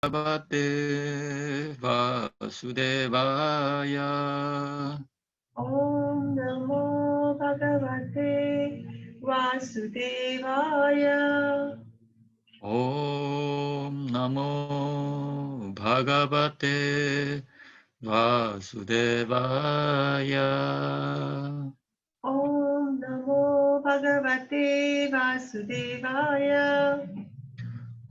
Bhagavate Vasudevaya. Om Namo Bhagavate Vasudevaya. Om Namo Bhagavate Vasudevaya. Om Namo Bhagavate Vasudevaya.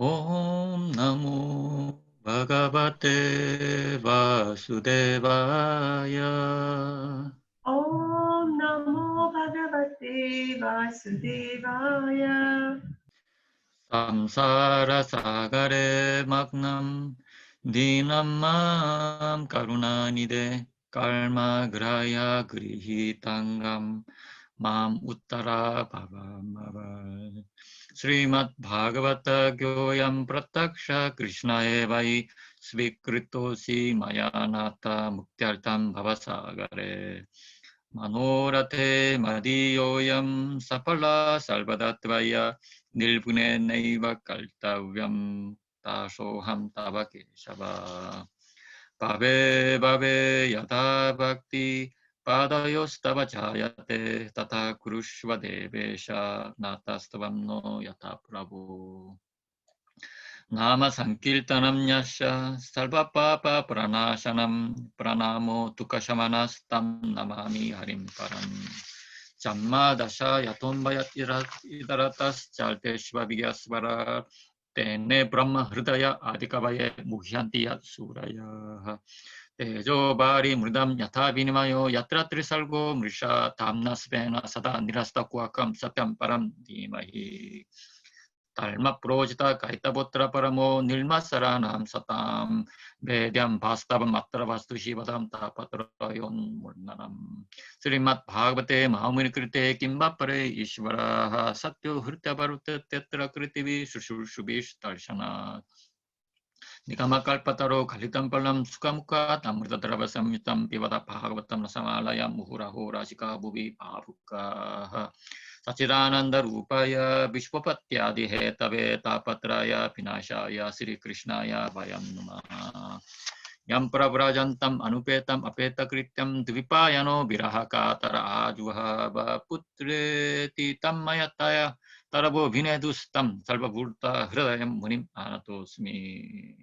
Om Namo Bhagavate Vasudevaya. Om Namo Bhagavate Vasudevaya. Samsara Sagare Magnam Dinamam Karunanide Karma Graya Grihitangam Mam Uttara Bhavamava Srimad Bhagavata Gyoyam Prataksha Krishna Evai Svikritosi Mayanata Muktyartam Bhavasagare Manorate Madiyoyam Sapala Salvadatvaya Nilpune Naiva Kaltavyam Tasoham Tabake Shava Bhave Bhave Yata Bhakti Padayostava Jayate Tata Kurushva Devesha Natastavam no Yata Prabhu Nama Sankirtanam Yasha Salva Papa Pranashanam Pranamo Tukashamanastam Namami Harim Param Jamma Dasha Yatombayat Idaratas Chalteshva Vigyasvara Tene Brahma Hridaya Adikavaye Muhyanti Yat Suraya Tejo Bari Mridam Yatha Vinimayo Yatra Trisalgo Mrisha Tamna Svena Sada Nirasta Kuakam Satyam Param Dimahi Talma Projita Kaitabotra Paramo Nilma Saranam Satam Vedyam Vastavam Matra Vastu Shivadam Tapatrayon Murnanam Srimat Bhagavate Mahamuni Krite Kimbapare Ishvaraha Satyo Hritya Bharute Tetra Kritivi Shushubhish Darshana Nikamakalpataro Kalitam Palam Sukamukat Amritadrava Samyutam Pivada Bhagavatam Nasamalayam Muhuraho Rashika Bhuvi Bhavuka Sachidananda Rupaya Vishwapatyadi Hetave Tapatraya Pinashaya Sri Krishnaya Vayam Namaha Yam Pravrajantam Anupetam Apetakrityam Dvipayano Virahakatara Ajuhava Putreti Tammayataya Tarabo Vinedustam Salvavurta Hridayam Munim Anatosmi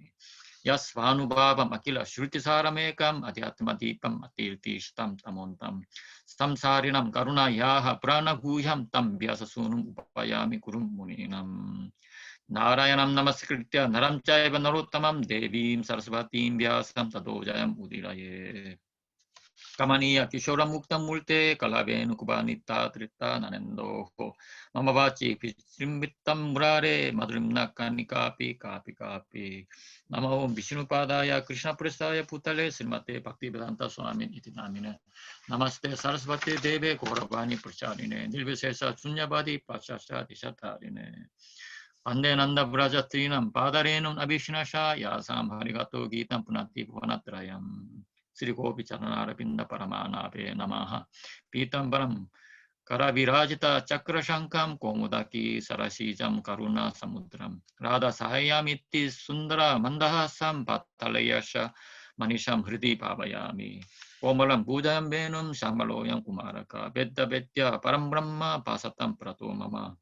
Yasvanubhavam Akila Shrutisaramekam Adhyatmadipam Atirtishtam Tamontam Samsarinam Karuna Yaha Pranaguhyam Tam Vyasasunum Upayami Kurum Muninam Narayanam Namaskritya Naram Chaiva Narottamam Devim Sarasvatim Vyasam Tadojayam Udiraye Kamaniya Kishora Mukta Multe Kalavenu Kubanita Trita Nanendo Mamavachi Pichrimbitam Murare Madrimna Kanikapi Kapi Kapi Namo Vishnupadaya Krishna Prestaya Putale Srimate Bhakti Vedanta Swami Iti Namine Namaste Sarasvati Deve Gauravani Pracharine Nilvisesa Sunyabadi Pachasha Dishatarine Pande Nanda Brajatrinam Padarenum Abhishnasha Yasam Harigato Gitam Punati Bhuvanatrayam Sri Gopi Charanarabinda Paramanabe Namaha Pitambaram Karavirajita Chakrashankam Komudaki Sarasijam Karuna Samudram Radha Sahayamiti Sundara Mandahasam Patalayasha Manisham Hridi Bhavayami Komalam Pujayam Venum Shamaloyam Kumaraka Vedda Vedya Param Brahma Pasatam Prato Mama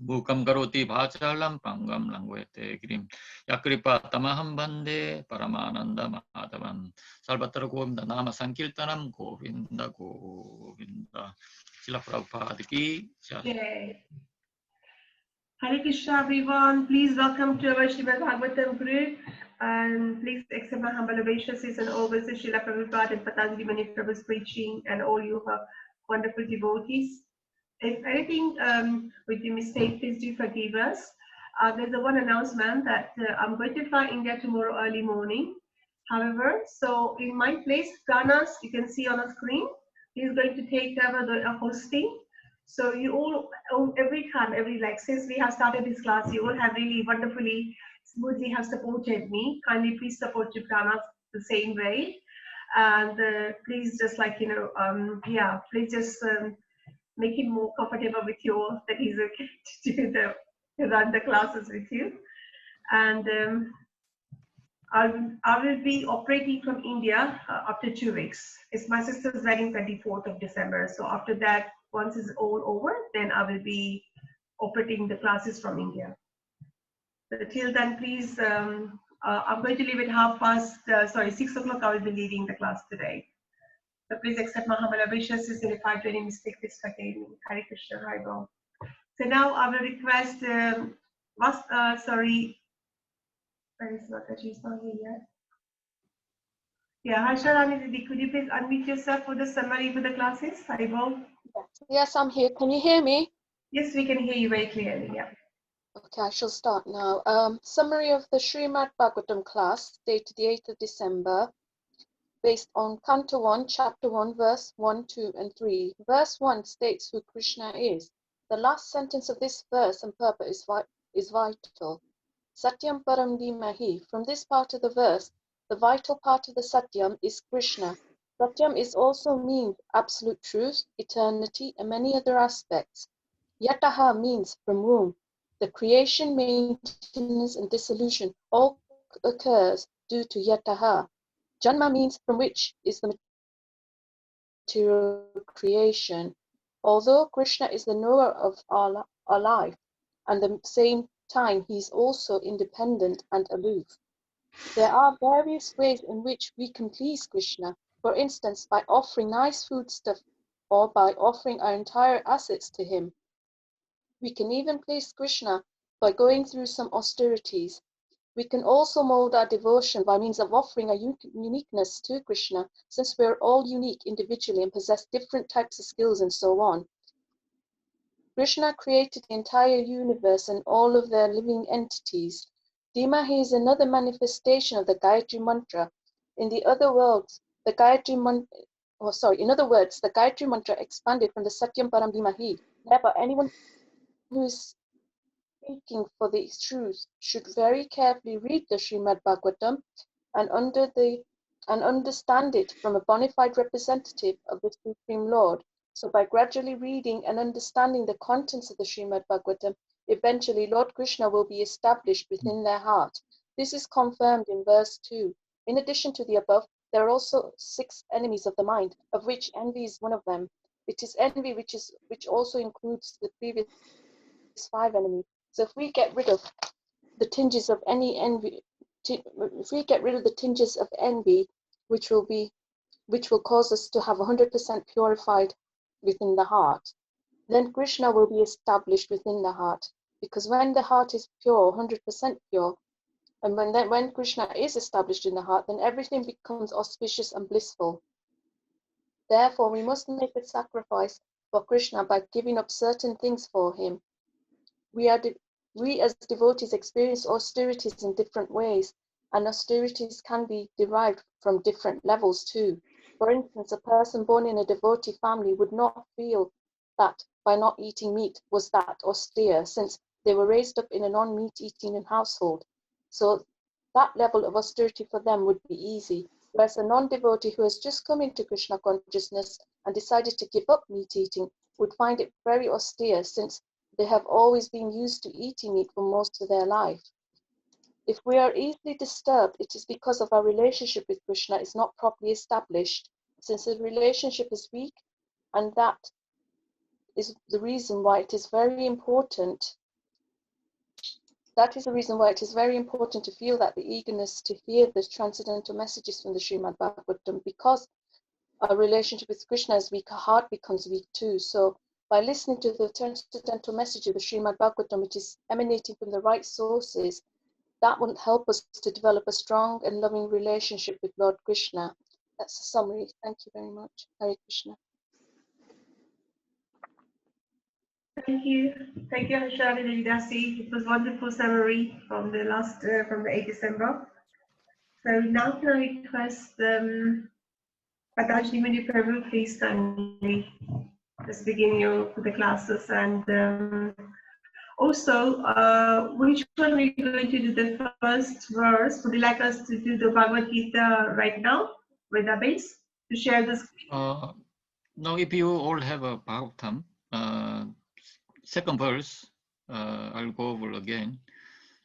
Bukam karoti bhachalam pangam langvete grim yakripa tamaham bande paramananda madhavam salvatra govinda nama sankirtanam govinda govinda Srila Prabhupada ki jai. Jai. Hare Krishna, everyone. Please welcome to our Srimad Bhagavatam group. And please accept my humble obeisances and all this is Srila Prabhupada and Patanjali Muni Prabhu's preaching and all you wonderful devotees. If anything with the mistake, please do forgive us. There's a one announcement that I'm going to fly India tomorrow early morning. However, so in my place, Ganas, you can see on the screen, he's going to take over the hosting. So you all, every time, since we have started this class, you all have really wonderfully, smoothly have supported me. Kindly please support Ganas the same way. And please just please just make him more comfortable with you all, that he's okay to run the classes with you. And I will be operating from India after 2 weeks. It's my sister's wedding 24th of December. So after that, once it's all over, then I will be operating the classes from India. So till then, please, I'm going to leave at 6 o'clock. I will be leaving the class today. So please accept my humble obeisances, and if I do any mistake, please forgive me. Hare Krishna, Hare Go. So now I will request, where is Mataji? Is not here yet. Yeah, Harsha Rani Didi, could you please unmute yourself for the summary for the classes? Hare Go. Yes, I'm here. Can you hear me? Yes, we can hear you very clearly. Yeah. Okay, I shall start now. Summary of the Srimad Bhagavatam class, dated the 8th of December, based on Canto 1, Chapter 1, verse 1, 2, and 3. Verse 1 states who Krishna is. The last sentence of this verse and purport is vital. Satyam Param Dhimahi. From this part of the verse, the vital part of the Satyam is Krishna. Satyam is also means absolute truth, eternity, and many other aspects. Yataha means from whom. The creation, maintenance, and dissolution all occurs due to yataha. Janma means from which is the material creation. Although Krishna is the knower of our life, and at the same time he is also independent and aloof. There are various ways in which we can please Krishna, for instance by offering nice foodstuff or by offering our entire assets to him. We can even please Krishna by going through some austerities. We can also mold our devotion by means of offering a uniqueness to Krishna, since we are all unique individually and possess different types of skills and so on. Krishna created the entire universe and all of their living entities. Dhimahi is another manifestation of the Gayatri Mantra. In other words, the Gayatri Mantra expanded from the Satyam Param Dhimahi. Therefore, anyone who is speaking for the truth should very carefully read the Srimad Bhagavatam and understand it from a bona fide representative of the Supreme Lord. So by gradually reading and understanding the contents of the Srimad Bhagavatam, eventually Lord Krishna will be established within their heart. This is confirmed in verse 2. In addition to the above, there are also 6 enemies of the mind, of which envy is one of them. It is envy which also includes the previous 5 enemies. So if we get rid of the tinges of any envy, if we get rid of the tinges of envy, which will cause us to have 100% purified within the heart, then Krishna will be established within the heart. Because when the heart is pure, 100% pure, and when Krishna is established in the heart, then everything becomes auspicious and blissful. Therefore, we must make a sacrifice for Krishna by giving up certain things for him. We as devotees experience austerities in different ways, and austerities can be derived from different levels too. For instance, a person born in a devotee family would not feel that by not eating meat was that austere, since they were raised up in a non-meat eating household. So that level of austerity for them would be easy, whereas a non-devotee who has just come into Krishna consciousness and decided to give up meat eating would find it very austere, since they have always been used to eating meat for most of their life. If we are easily disturbed, it is because of our relationship with Krishna is not properly established. Since the relationship is weak, and that is the reason why it is very important. That is the reason why it is very important to feel that the eagerness to hear the transcendental messages from the Srimad Bhagavatam, because our relationship with Krishna is weak, our heart becomes weak too. So by listening to the transcendental message of the Srimad Bhagavatam, which is emanating from the right sources, that will help us to develop a strong and loving relationship with Lord Krishna. That's a summary. Thank you very much. Hare Krishna. Thank you, Harshali Devidasi. It was wonderful summary from the 8th December. So now can I request Patanjali Muni Prabhu, please kindly just begin the classes, and also which one are you going to do the first verse? Would you like us to do the Bhagavad Gita right now with the base to share this? No, if you all have a Bhagavatam, second verse, I'll go over again.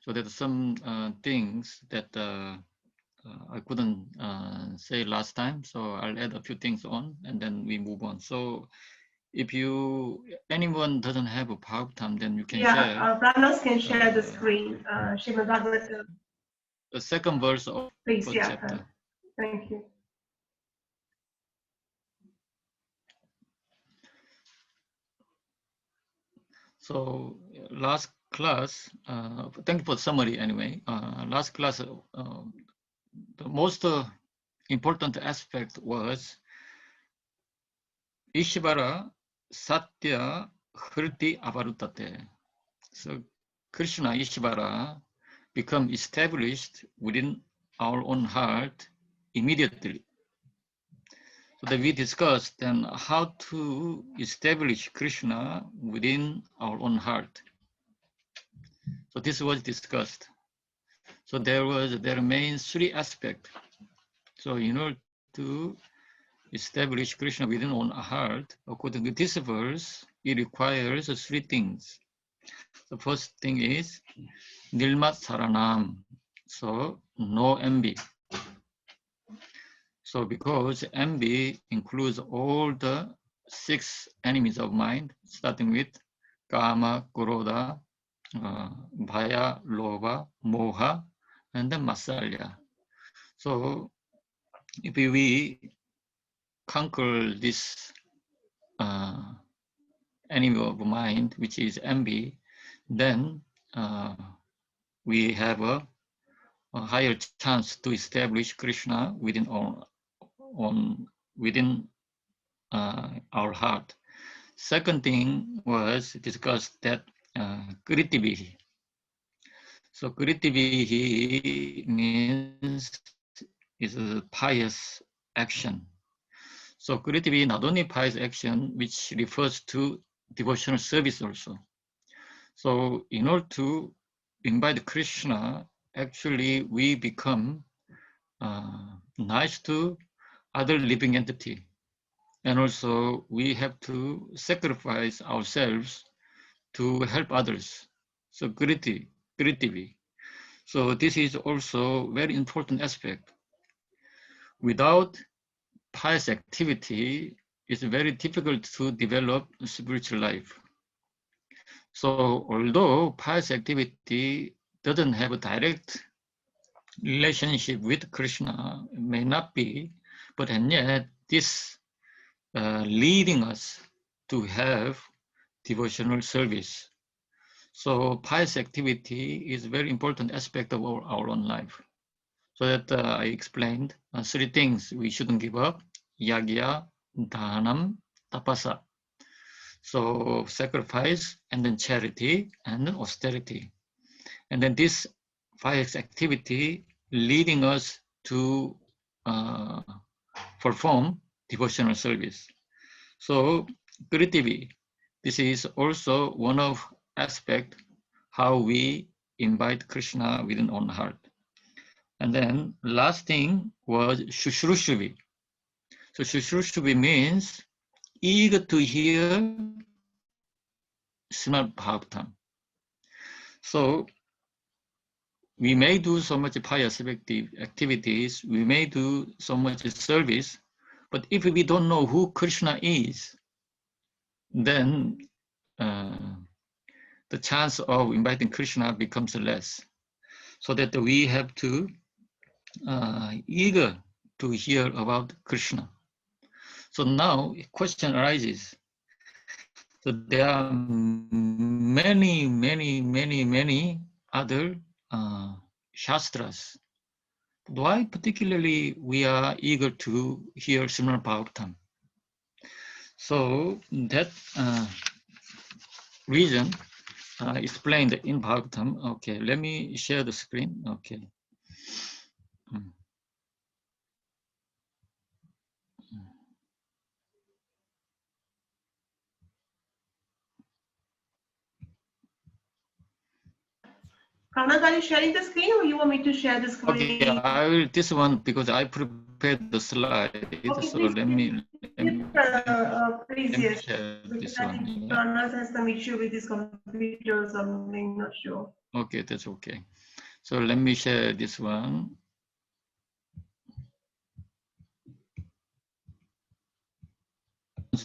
So that some things that I couldn't say last time, so I'll add a few things on and then we move on. So if anyone doesn't have a PowerPoint, then you can share. Pranas can share the screen. Srimad Bhagavatam. The second verse of Please, first chapter. Thank you. So last class, thank you for the summary anyway. Last class, the most important aspect was Ishvara Satya Hriti Avarutate. So Krishna Ishvara become established within our own heart immediately. So that we discussed then how to establish Krishna within our own heart. So this was discussed. So there remains three aspects. So in order to establish Krishna within our own heart, according to this verse, it requires three things. The first thing is Nilmat Saranam. So no envy. So because envy includes all the 6 enemies of mind, starting with Kama, Krodha, Bhaya, Lobha, Moha, and then Matsarya. So if we conquer this enemy of mind, which is envy, then we have a higher chance to establish Krishna within our heart. Second thing was discussed that Kritivihi. So Kritivihi means is a pious action. So Kritivihi not only pious action, which refers to devotional service also. So in order to invite Krishna, actually we become nice to other living entity. And also we have to sacrifice ourselves to help others. So Kritivi. So this is also very important aspect. Without pious activity, it's very difficult to develop spiritual life. So although pious activity doesn't have a direct relationship with Krishna, may not be, but and yet this leading us to have devotional service. So pious activity is a very important aspect of our own life. So that I explained 3 things we shouldn't give up: yagya, dhanam, tapasa. So sacrifice, and then charity, and then austerity. And then this pious activity leading us to perform devotional service. So Kritivi, this is also one of aspect how we invite Krishna within our heart. And then last thing was Shushrushuvi. So Shushrushuvi means eager to hear Srimad Bhagavatam. So we may do so much pious activities, we may do so much service, but if we don't know who Krishna is, then the chance of inviting Krishna becomes less. So that we have to eager to hear about Krishna. So now a question arises. So there are many other shastras. Why particularly we are eager to hear Srimad Bhagavatam? So that reason explained in Bhagavatam. Okay, let me share the screen. Okay. Pranav, are you sharing the screen or you want me to share the screen? Okay, I will this one because I prepared the slide. Okay, so please, let me please, yes. share this Because I one. think Yeah. Pranav has some issue with his computer or something, not sure. Okay, that's okay. So let me share this one.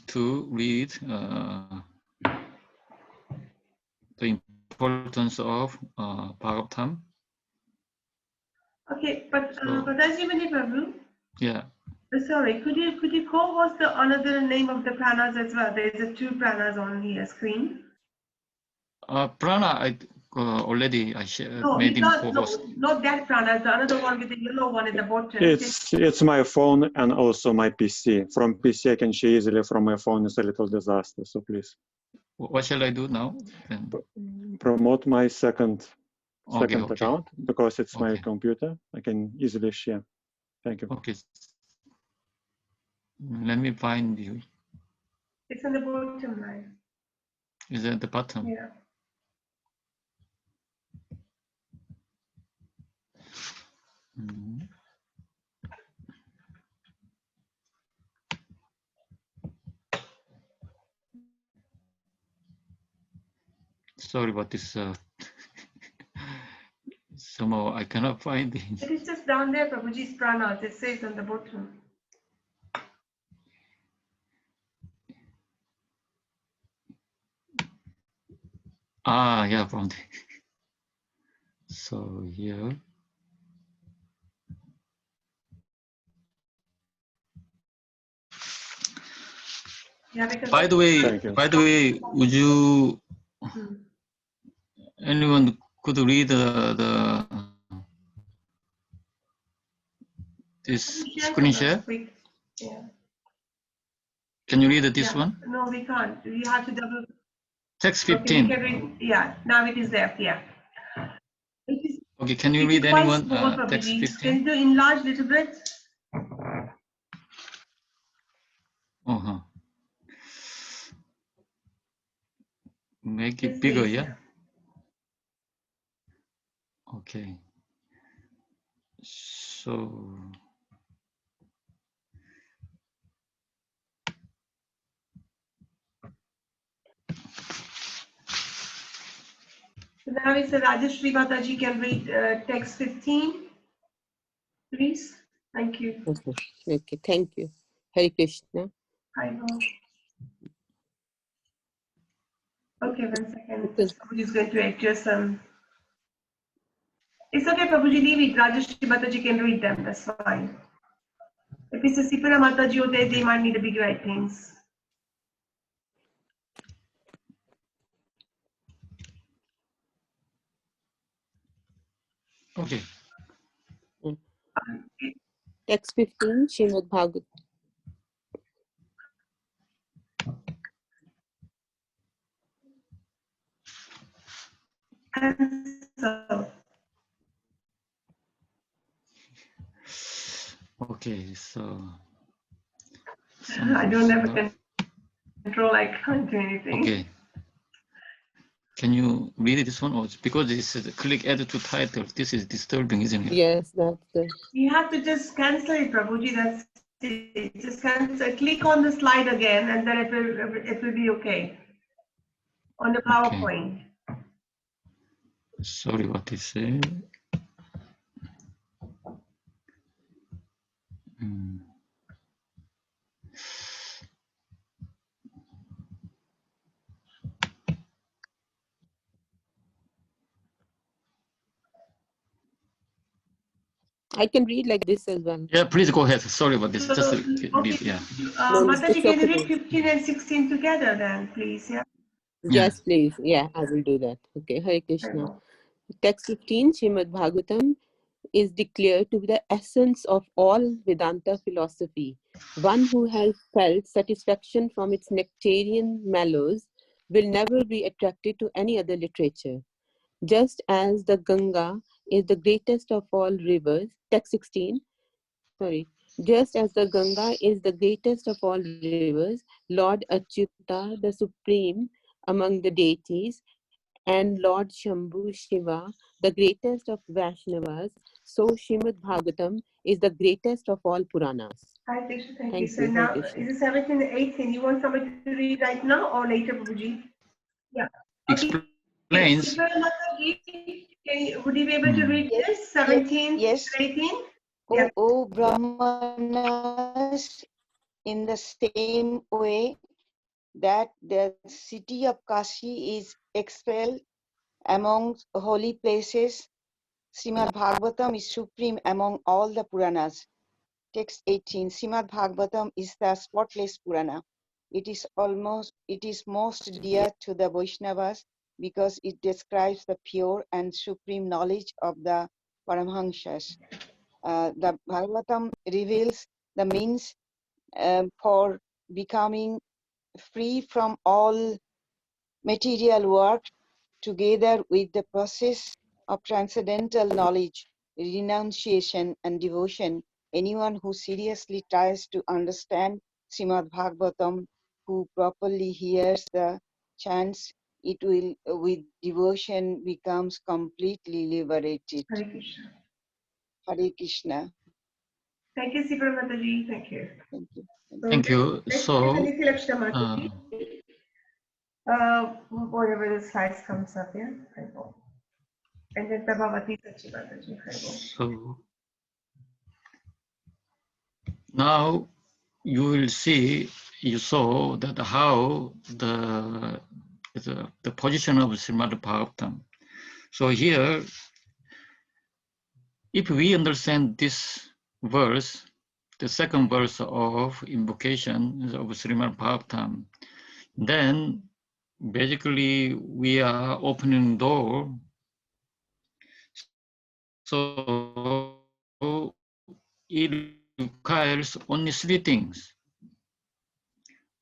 to read the importance of Bhagavatam. Okay, but So, Patanjali Muni Prabhu, yeah. sorry, could you co-host the another name of the pranas as well? There's a 2 pranas on here screen. Prana, I already No, made we him can't. No, co-host. not that prana. The another one with the yellow one at the bottom. It's my phone and also my PC. From PC I can share easily. From my phone is a little disaster. So please. What shall I do now? Then? Promote my second Okay. account because it's my Okay. computer. I can easily share. Thank you. Okay. Let me find you. It's on the bottom line. Is at the bottom? Yeah. Mhm. Sorry about this. Somehow I cannot find it. It is just down there, Prabhuji's pranas. It says on the bottom. Ah, yeah, found it. So here. Yeah, because By the way, would you anyone could read this screen share? Yeah. Can you read this one? No, we can't. We have to double. Text Okay, 15. we can read. Yeah, now it is there. Yeah. Okay, can you It read is quite anyone small, text Prabhuji. 15? Can you enlarge a little bit? Uh-huh. Make it Yes, bigger, please, yeah? Okay. So So now it's Rajeshri Mataji can read text 15, please. Thank you. Okay, thank you. Hare Krishna. I know. Okay, 1 second. Okay. Prabhuji is going to adjust some. It's okay, Prabhuji, leave it. Rajeshri Mataji can read them. That's fine. If it's a Sipura Mataji or they might need a bigger writings. okay. Text 15, Srimad Bhagavatam. Okay, so I don't have a control. I can't do anything. Okay. Can you read this one? Or because this is click add to title. This is disturbing, isn't it? Yes, that's the. You have to just cancel it, Prabhuji. That's it. Just cancel. Click on the slide again, and then it will be okay. On the PowerPoint. Okay. Sorry, what they say. I can read like this as well. Yeah, please go ahead. Sorry about this. Just read, yeah. Mataji, can you read 15 and 16 together then, please? Yeah. Yes, please. Yeah, I will do that. Okay, Hare Krishna. Text 15, Srimad Bhagavatam, is declared to be the essence of all Vedanta philosophy. One who has felt satisfaction from its nectarian mellows will never be attracted to any other literature. Just as the Ganga is the greatest of all rivers, text 16, just as the Ganga is the greatest of all rivers, Lord Achyuta, the supreme among the deities, and Lord Shambhu Shiva, the greatest of Vaishnavas, so Srimad Bhagavatam is the greatest of all Puranas. Hi, Krishna. Thank you. Thank So you, now, Hare Krishna. is it 17 and 18? You want somebody to read right now or later, Prabhuji? Yeah. Okay. Explains. Would you be able to read this? 17 yes. 18? Oh, Brahmanas in the same way that the city of Kashi is expelled among holy places, Srimad Bhagavatam is supreme among all the Puranas. Text 18. Srimad Bhagavatam is the spotless Purana. It is most dear to the Vaishnavas because it describes the pure and supreme knowledge of the Paramhamsas. The Bhagavatam reveals the means for becoming free from all material work, together with the process of transcendental knowledge, renunciation, and devotion. Anyone who seriously tries to understand Srimad Bhagavatam, who properly hears the chants, it will, with devotion, becomes completely liberated. Hare Krishna. Hare Krishna. Thank you, Sipra Mataji. Thank you. Thank you. Thank you. Next So, is Niti Lakshna Mataji. Whatever the slides comes up here, I go. And then Prabhavati Sachi Mataji, I go. so now you will see, you saw that how the position of Srimad Bhagavatam. So here, if we understand this verse, the second verse of invocation of Srimad Bhagavatam, then basically we are opening door. So it requires only three things.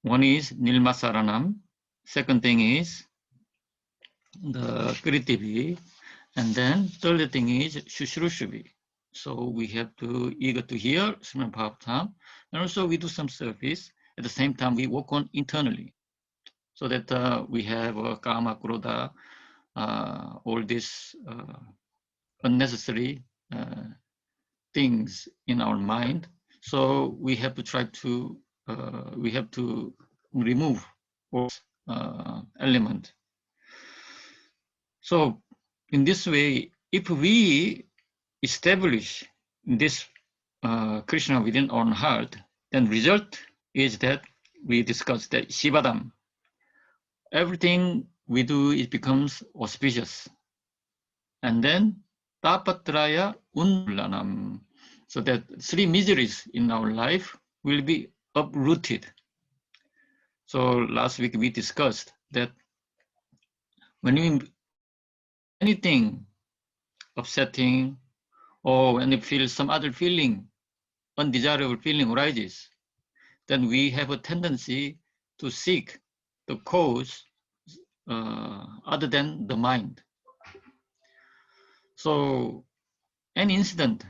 One is Nilmasaranam. Second thing is the Kritivi. And then third thing is Shushrushavi. So we have to eager to hear Srimad Bhagavatam. And also we do some service. At the same time, we work on internally. So that we have Kama, Krodha, all these unnecessary things in our mind. So we have to try to remove all element. So in this way, if we establish this Krishna within our heart, then result is that we discussed that Shivadam. Everything we do, it becomes auspicious. And then Tapatraya Unlanam. So that three miseries in our life will be uprooted. So last week we discussed that when we anything upsetting or when we feel some other feeling, undesirable feeling arises, then we have a tendency to seek the cause other than the mind. So any incident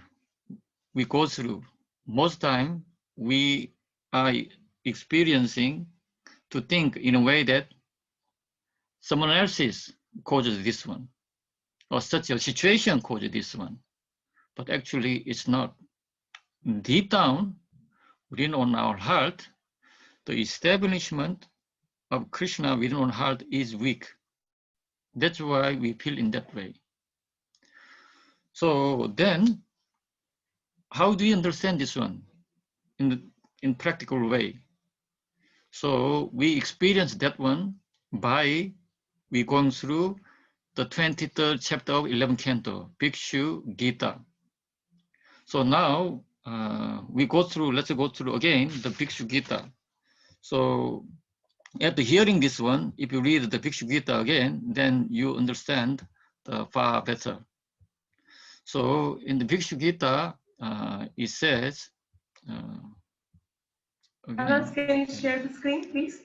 we go through, most time we are experiencing to think in a way that someone else's causes this one, or such a situation causes this one. But actually it's not. Deep down, within on our heart, the establishment of Krishna within our heart is weak. That's why we feel in that way. So then, how do we understand this one in practical way? So we experience that one by we going through the 23rd chapter of 11th canto, Bhikshu Gita. So now let's go through again the Bhikshu Gita. So after hearing this one, if you read the Bhikshu Gita again, then you understand far better. So in the Bhikshu Gita, it says, Anas, can you share the screen, please?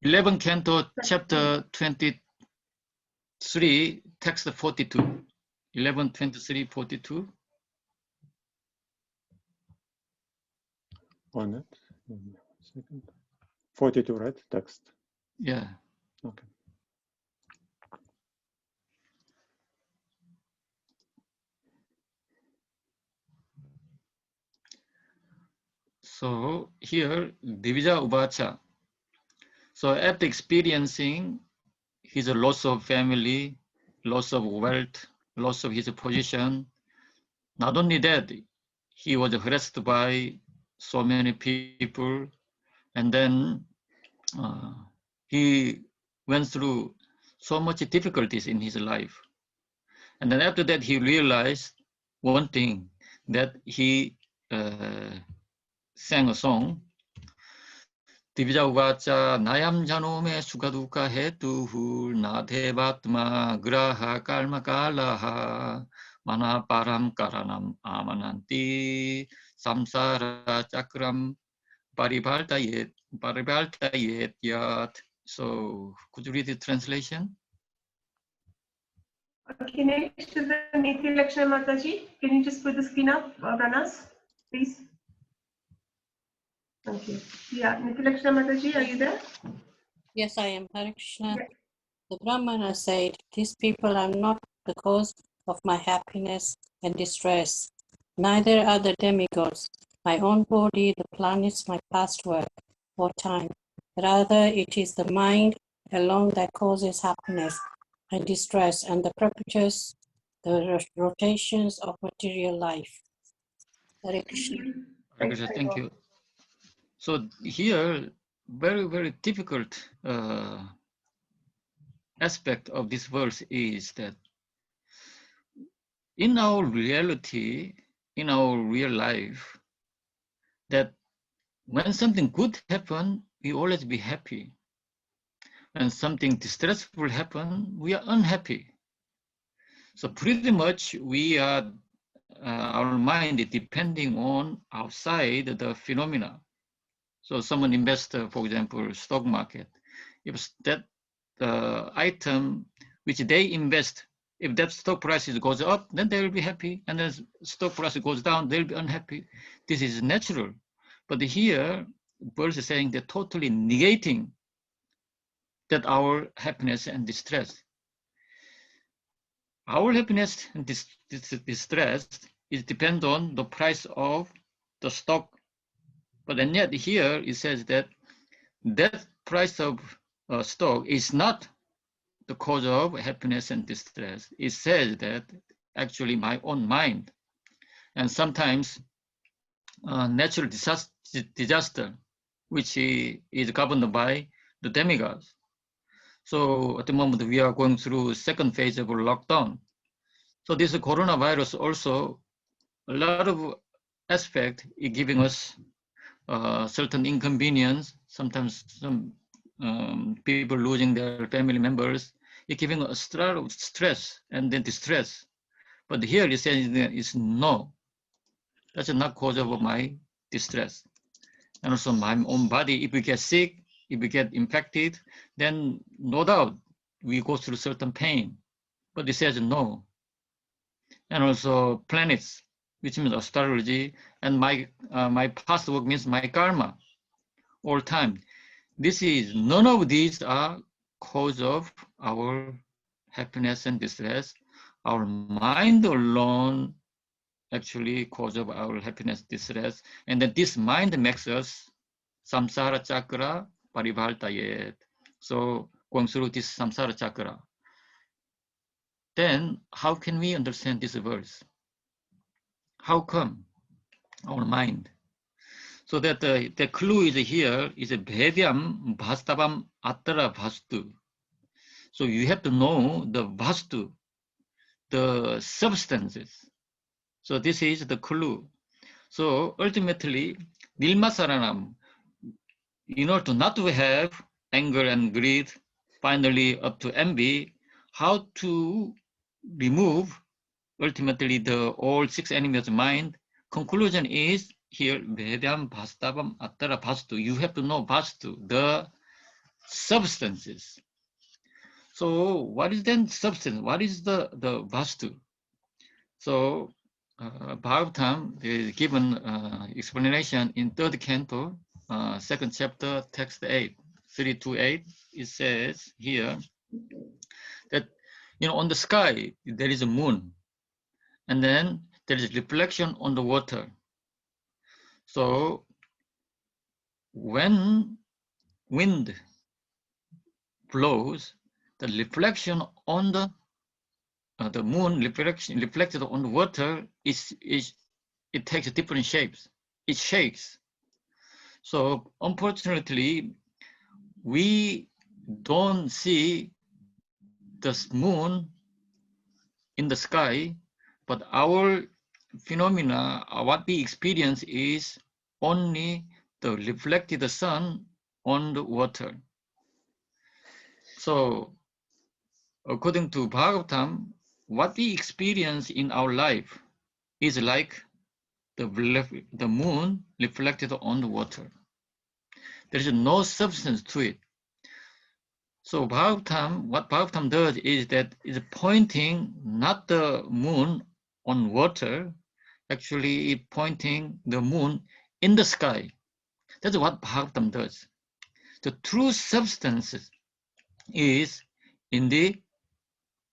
11th canto, chapter 23, text 42. 11:23:42. On it. Second. 42, right? Text. Yeah. Okay. So here, Divija Uvacha. So after experiencing his loss of family, loss of wealth, loss of his position, not only that, he was harassed by so many people, and then he went through so much difficulties in his life. And then after that, he realized one thing, that he sang a song. Divya uvacha nayam janome sugaduka hetuhul nadhevatma graha karma kalaha mana param karanam amananti samsara chakram paribaltayet yat. So could you read the translation? Okay, next is the Niti Lakshana Mataji. Can you just put the screen up, Ranas, please? Thank you. Yeah, Niti Lakshana Mataji, are you there? Yes, I am. Hare Krishna. Yeah. The Brahmana said, these people are not the cause of my happiness and distress. Neither are the demigods, my own body, the planets, my past work or time. Rather, it is the mind alone that causes happiness and distress and the perpetuates the rotations of material life. Hare Krishna. Hare Krishna, thank you. So here, very, very difficult aspect of this verse is that in our reality, in our real life, that when something good happens, we always be happy. When something distressful happens, we are unhappy. So pretty much we are, our mind is depending on outside the phenomena. So someone invests, for example, stock market. If that item which they invest, if that stock price goes up, then they will be happy. And then stock price goes down, they'll be unhappy. This is natural. But here, verse is saying they're totally negating that our happiness and distress. Our happiness and distress is depend on the price of the stock. But then yet here it says that that price of stock is not the cause of happiness and distress. It says that actually my own mind, and sometimes natural disaster, which is governed by the demigods. So at the moment we are going through second phase of lockdown. So this coronavirus also, a lot of aspect is giving us certain inconvenience. Sometimes some people losing their family members, it's giving us stress and then distress. But here it says is no, that's not cause of my distress. And also my own body, if we get sick, if we get infected, then no doubt we go through certain pain. But it says no. And also planets, which means astrology, and my past work means my karma, all time. This is, none of these are cause of our happiness and distress. Our mind alone actually cause of our happiness, distress. And then this mind makes us samsara chakra parivartayet. So going through this samsara chakra. Then how can we understand this verse? How come our mind? So that the clue is here is a bhedyam bhastavam attara bhastu. So you have to know the bhastu, the substances. So this is the clue. So ultimately, nilmasaranam, in order to not to have anger and greed, finally up to envy, how to remove ultimately the all six enemies of mind. Conclusion is here, Vedam Bhastavam Attara Bhastu. You have to know Bhastu, the substances. So what is then substance? What is the Bhastu? So Bhagavatam is given explanation in third canto, second chapter, text 8, 328. It says here that, on the sky, there is a moon. And then there is reflection on the water. So when wind blows, the reflection on the moon reflected on the water it takes different shapes. It shakes. So unfortunately, we don't see the moon in the sky, but our phenomena, what we experience is only the reflected sun on the water. So according to Bhagavatam, what we experience in our life is like the moon reflected on the water. There is no substance to it. So Bhagavatam, what Bhagavatam does is that it's pointing not the moon on water, actually pointing the moon in the sky. That's what Bhagavatam does. The true substance is in the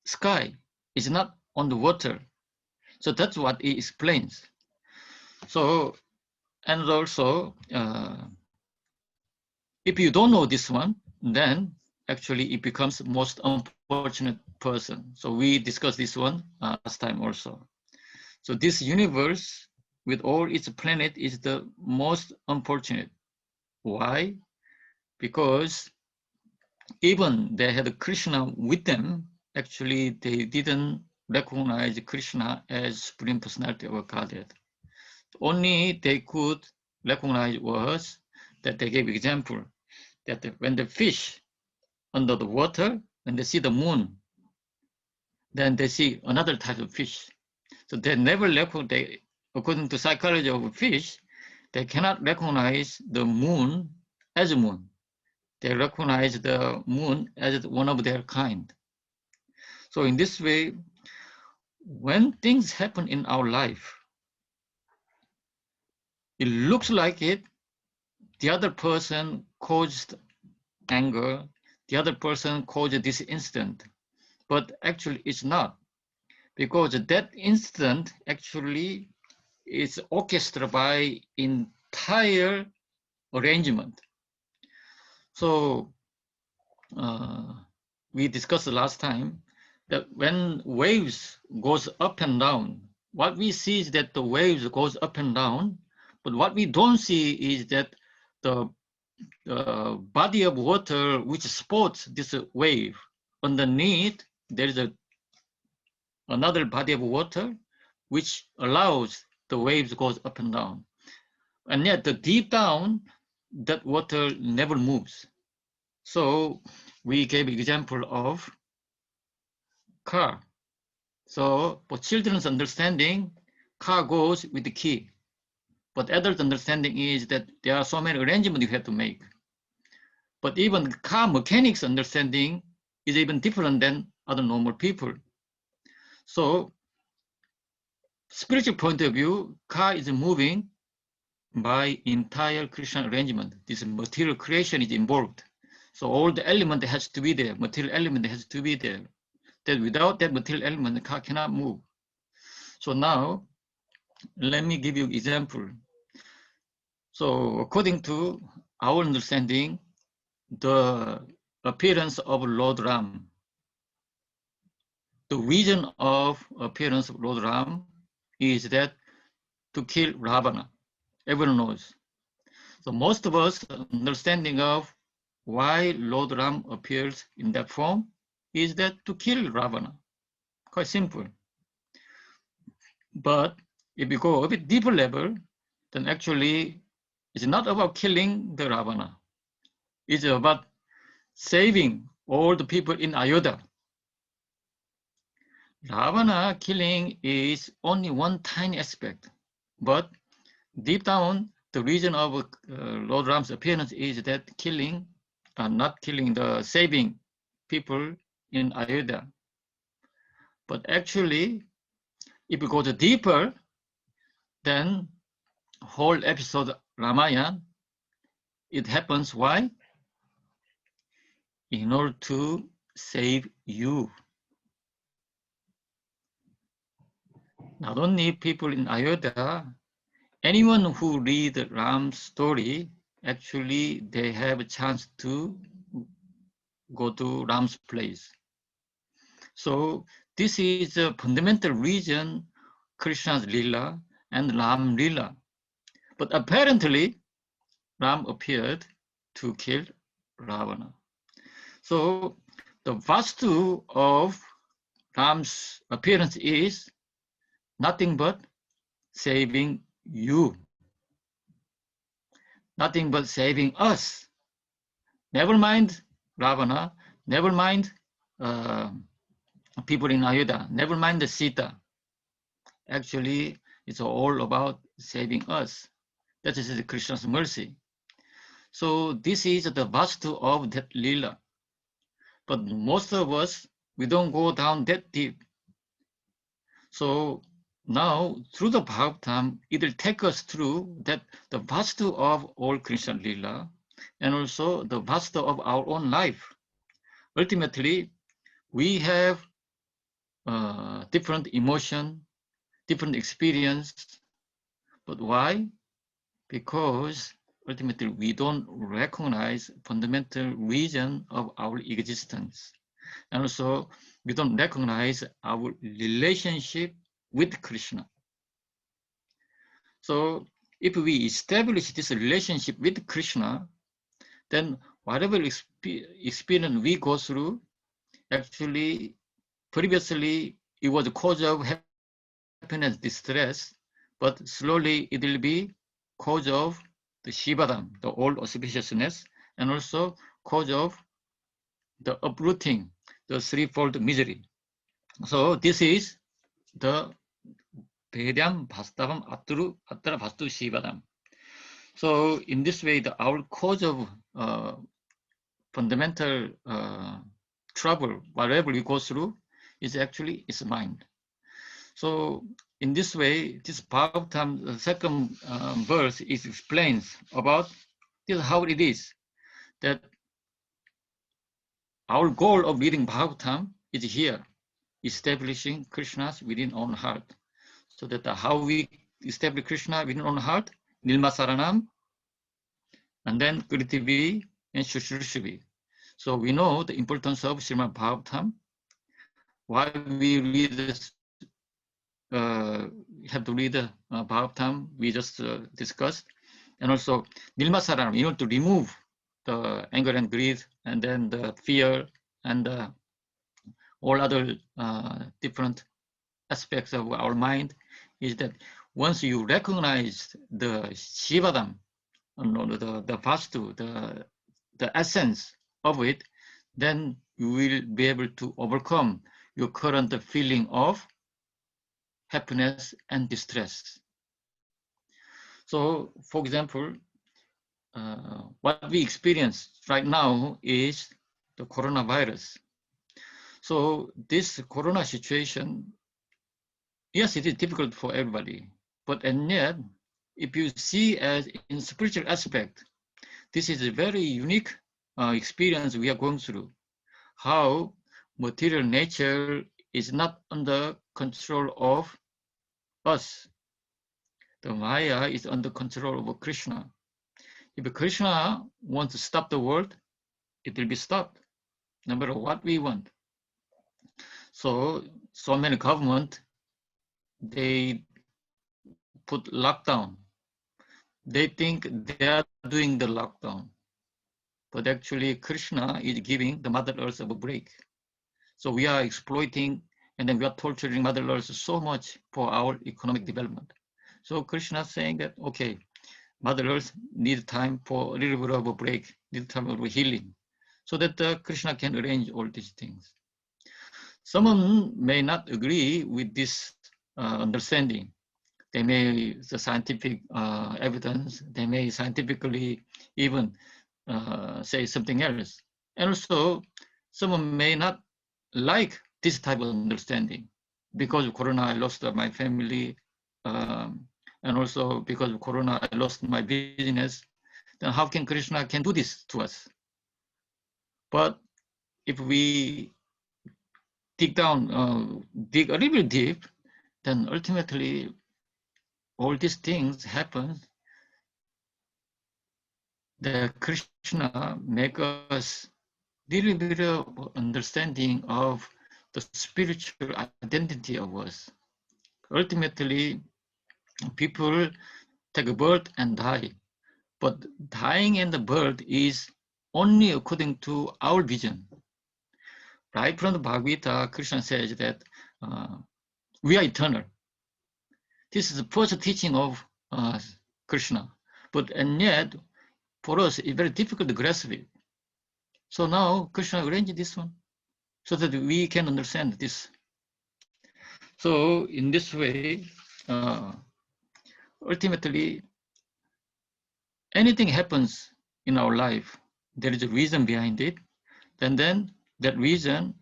sky. It's not on the water. So that's what it explains. So, and also, if you don't know this one, then actually it becomes most unfortunate person. So we discussed this one last time also. So this universe with all its planet is the most unfortunate. Why? Because even they had Krishna with them, actually they didn't recognize Krishna as Supreme Personality of Godhead. Only they could recognize was that they gave example that when the fish under the water, when they see the moon, then they see another type of fish. So they never recognize, according to psychology of fish, they cannot recognize the moon as a moon. They recognize the moon as one of their kind. So in this way, when things happen in our life, it looks like it, the other person caused anger, the other person caused this incident, but actually it's not, because that incident actually is orchestrated by entire arrangement. So we discussed last time that when waves goes up and down, what we see is that the waves goes up and down, but what we don't see is that the body of water which supports this wave, underneath there is another body of water which allows the waves goes up and down. And yet the deep down, that water never moves. So we gave example of car. So for children's understanding, car goes with the key. But adult understanding is that there are so many arrangements you have to make. But even car mechanics understanding is even different than other normal people. So spiritual point of view, car is moving by entire Krishna arrangement. This material creation is involved. So all the element has to be there, material element has to be there. That without that material element, the car cannot move. So now, let me give you an example. So according to our understanding, the appearance of Lord Ram, the reason of appearance of Lord Ram is that to kill Ravana. Everyone knows. So most of us understanding of why Lord Ram appears in that form is that to kill Ravana. Quite simple. But if you go a bit deeper level, then actually it's not about killing the Ravana. It's about saving all the people in Ayodhya. Ravana killing is only one tiny aspect, but deep down, the reason of Lord Ram's appearance is that killing, not killing, the saving people in Ayodhya. But actually, if you go deeper, then whole episode Ramayana, it happens why? In order to save you. Not only people in Ayodhya, anyone who read Ram's story, actually they have a chance to go to Ram's place. So this is a fundamental reason Krishna's Lila and Ram Lila. But apparently, Ram appeared to kill Ravana. So the vastu of Ram's appearance is nothing but saving you, nothing but saving us. Never mind Ravana, never mind people in Ayodhya, never mind the Sita. Actually, it's all about saving us. That is the Krishna's mercy. So this is the vastu of that lila. But most of us, we don't go down that deep. So now, through the Bhagavatam, it will take us through that the vastu of all Krishna lila, and also the vastu of our own life. Ultimately, we have different emotion, different experience. But why? Because ultimately we don't recognize fundamental reason of our existence. And also we don't recognize our relationship with Krishna. So if we establish this relationship with Krishna, then whatever experience we go through, actually previously it was a cause of happiness, distress, but slowly it will be cause of the Shivadam, the old auspiciousness, and also cause of the uprooting, the threefold misery. So this is the Vedyam Bhastavam Attara Bhastu Shivadam. So in this way, our cause of fundamental trouble, whatever we go through, is actually its mind. So in this way, this Bhagavatam, the second verse, is explains about this how it is that our goal of reading Bhagavatam is here, establishing Krishna's within our heart. So that how we establish Krishna within our heart, Nilma Saranam, and then Kritivi and Shushrushavi. So we know the importance of Srimad Bhagavatam, why we read this, have to read the Bhagavatam we just discussed, and also Nilma Saranam, in order to remove the anger and greed, and then the fear, and all other different aspects of our mind, is that once you recognize the Shivadam, the vastu, the essence of it, then you will be able to overcome your current feeling of happiness and distress. So, for example, what we experience right now is the coronavirus. So this corona situation, yes, it is difficult for everybody, but and yet, if you see as in spiritual aspect, this is a very unique experience we are going through. How material nature is not under control of us. The Maya is under control of Krishna. If Krishna wants to stop the world, it will be stopped, no matter what we want. So many government, they put lockdown. They think they are doing the lockdown, but actually Krishna is giving the Mother Earth a break. So we are exploiting and then we are torturing Mother Earth so much for our economic development. So Krishna is saying that, okay, Mother Earth needs time for a little bit of a break, needs time of healing, so that Krishna can arrange all these things. Someone may not agree with this understanding. They may, the scientific evidence, they may scientifically even say something else. And also, someone may not like this type of understanding. Because of Corona, I lost my family, and also because of Corona, I lost my business. Then how can Krishna can do this to us? But if we dig down, dig a little bit deep, then ultimately all these things happen. The Krishna make us little bit of understanding of the spiritual identity of us. Ultimately, people take birth and die, But dying and the birth is only according to our vision. Right from the Bhagavad Gita, Krishna says that we are eternal. This is the first teaching of Krishna. And yet, for us, it's very difficult to grasp it. So now Krishna arranged this one so that we can understand this. So in this way, ultimately, anything happens in our life, there is a reason behind it. And then that reason,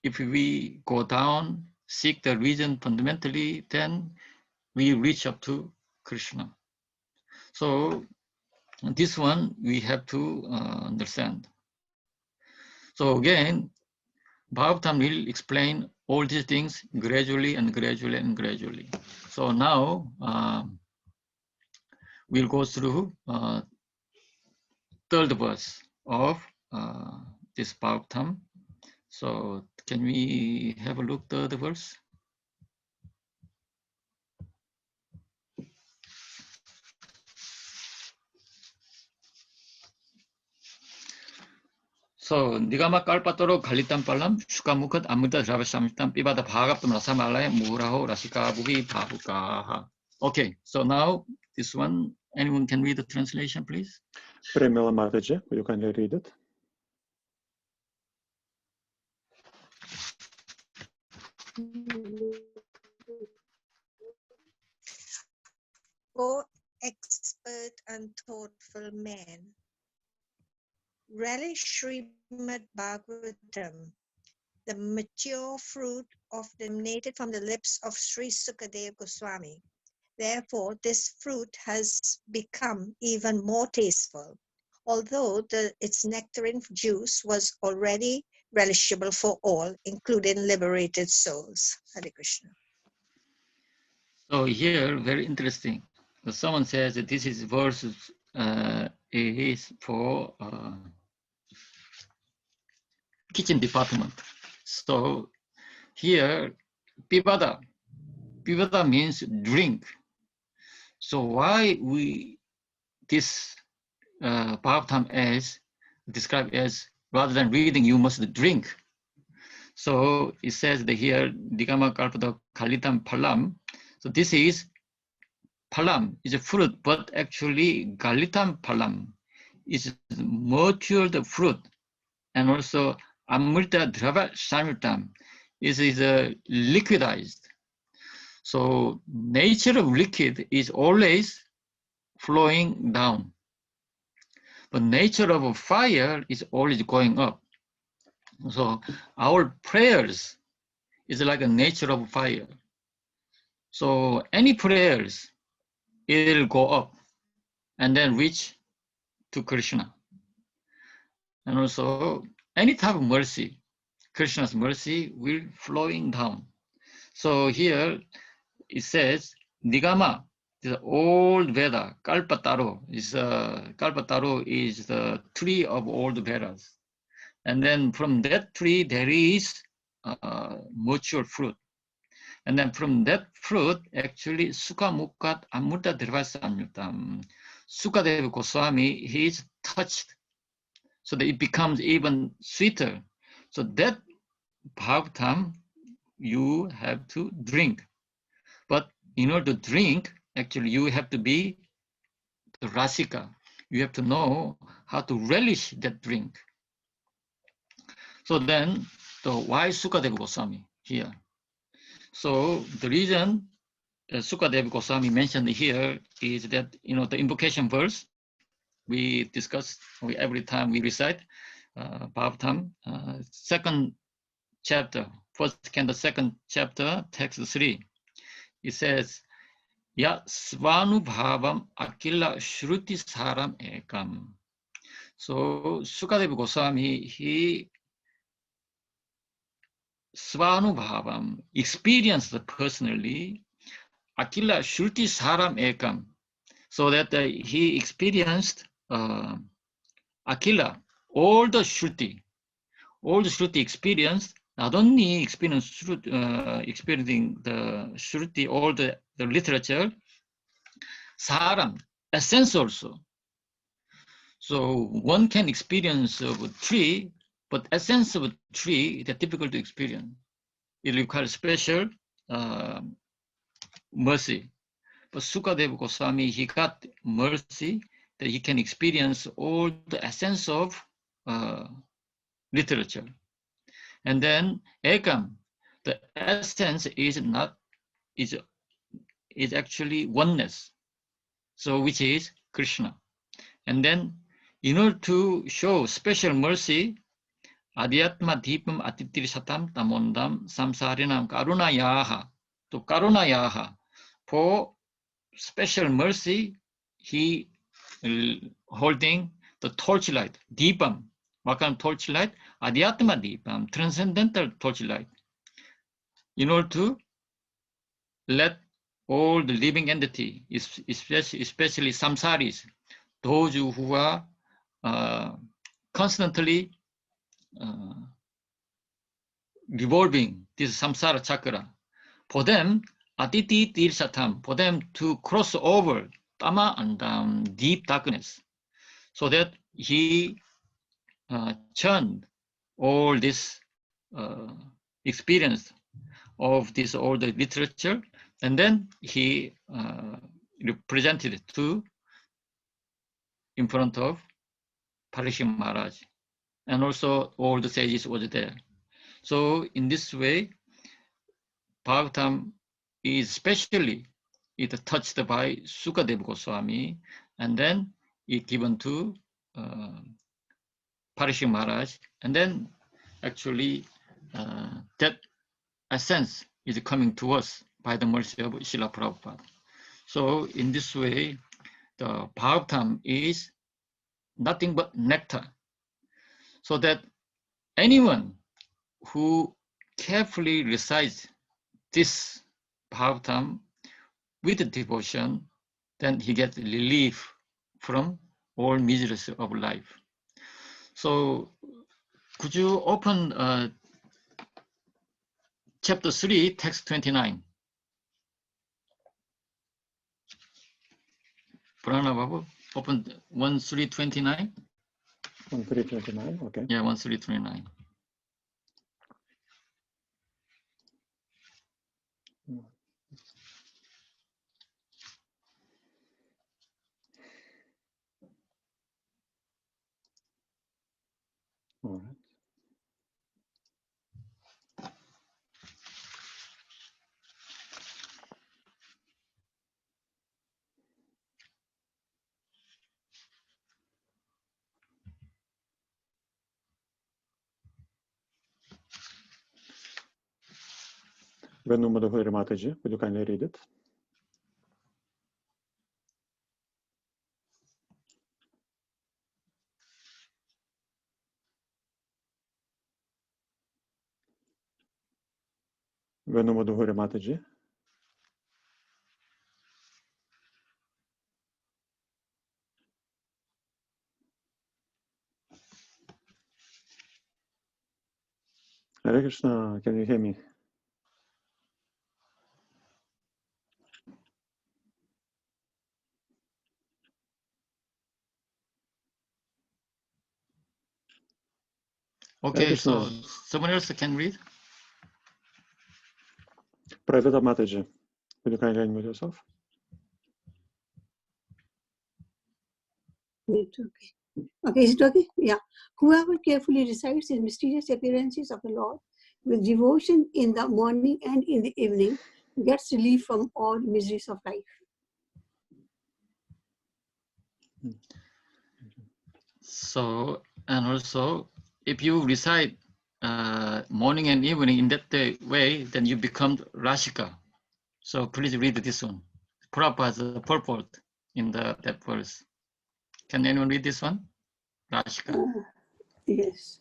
if we go down, seek the reason fundamentally, then we reach up to Krishna. So this one we have to understand. So again, Bhagavatam will explain all these things gradually and gradually and gradually. So now we'll go through third verse of this Bhagavatam. So can we have a look at the verse? So Nigama Kalpatoro Kalitam Palam Shukamukhat Amrita Dravasamitam Pibada Bhagavatam Rasamalaya Muraho Rasika Buhi Bhavukaha. Okay, so now this one, anyone can read the translation, please? Premila Mataji, you can read it. O expert and thoughtful man, relish Srimad Bhagavatam, the mature fruit of emanated from the lips of Sri Sukadeva Goswami. Therefore, this fruit has become even more tasteful, although its nectarine juice was already relishable for all, including liberated souls. Hare Krishna. So here, very interesting. Someone says that this is verse is for kitchen department. So here, pibada means drink. So why this Bhagavatam as described as rather than reading, you must drink. So it says that here, Digama Kalpada Kalitam Palam. So this is Palam, is a fruit, but actually Galitam Palam is matured fruit. And also Amrita Drava Samritam is liquidized. So nature of liquid is always flowing down. But nature of a fire is always going up. So our prayers is like a nature of fire. So any prayers, it'll go up and then reach to Krishna. And also any type of mercy, Krishna's mercy will flowing down. So here it says, Nigama, the old Veda, Kalpataro is the tree of old Vedas. And then from that tree, there is mature fruit. And then from that fruit, actually, Sukha Mukhat Amrita Dravasa Amritam. Sukadeva Goswami, he is touched so that it becomes even sweeter. So that Bhagavatam, you have to drink. But in order to drink, actually, you have to be the Rasika. You have to know how to relish that drink. So then, why Sukadeva Goswami here? So the reason Sukadeva Goswami mentioned here is that, the invocation verse we discuss every time we recite Bhagavatam, second chapter, first canto, second chapter, text 3. It says, Ya Svanubhavam Akila Shruti Saram Ekam. So Sukadeva Goswami, he Svanubhavam experienced personally Akila Shruti Saram Ekam. So that he experienced Akila, all the Shruti experienced, not only experiencing the Shruti, all the literature, Saram, essence also. So one can experience of a tree, but essence of a tree is difficult to experience. It requires special mercy. But Sukadeva Goswami, he got mercy that he can experience all the essence of literature. And then Ekam, the essence is actually oneness. So which is Krishna. And then in order to show special mercy, Adhyatma Deepam Atitirsatam Tamondam Samsarinam Karunayaha. To Karunayaha, for special mercy, he holding the torchlight, Deepam. What kind of torchlight? Adhyatma Deepam, transcendental torchlight. In order to let all the living entity, especially samsaris, those who are constantly revolving this samsara chakra, for them, aditi tirsatam, for them to cross over tama and deep darkness, so that he churned all this experience of this all the literature, and then he represented it to in front of Parishim Maharaj, and also all the sages was there. So in this way, Bhagavatam is specially touched by Sukadeva Goswami, and then it given to Parishim Maharaj, and then actually that essence is coming to us by the mercy of Srila Prabhupada. So in this way, the Bhagavatam is nothing but nectar, so that anyone who carefully recites this Bhagavatam with devotion, then he gets relief from all miseries of life. So could you open chapter 3, text 29? Purana Babu, open 1:3:29. 1:3:29, okay. Yeah, 1:3:29. All right. Venu Madhuri Mataji, will you kindly read it? Venu Madhuri Mataji. Hare Krishna, can you hear me? Okay, so someone else can read? Pravita Mataji, will you kindly unmute yourself? Okay. Okay, is it okay? Yeah. Whoever carefully recites the mysterious appearances of the Lord with devotion in the morning and in the evening gets relief from all miseries of life. So, and also, if you recite morning and evening in that way, then you become Rashika. So please read this one. Prabhupada's purport in that verse. Can anyone read this one? Rashika. Yes.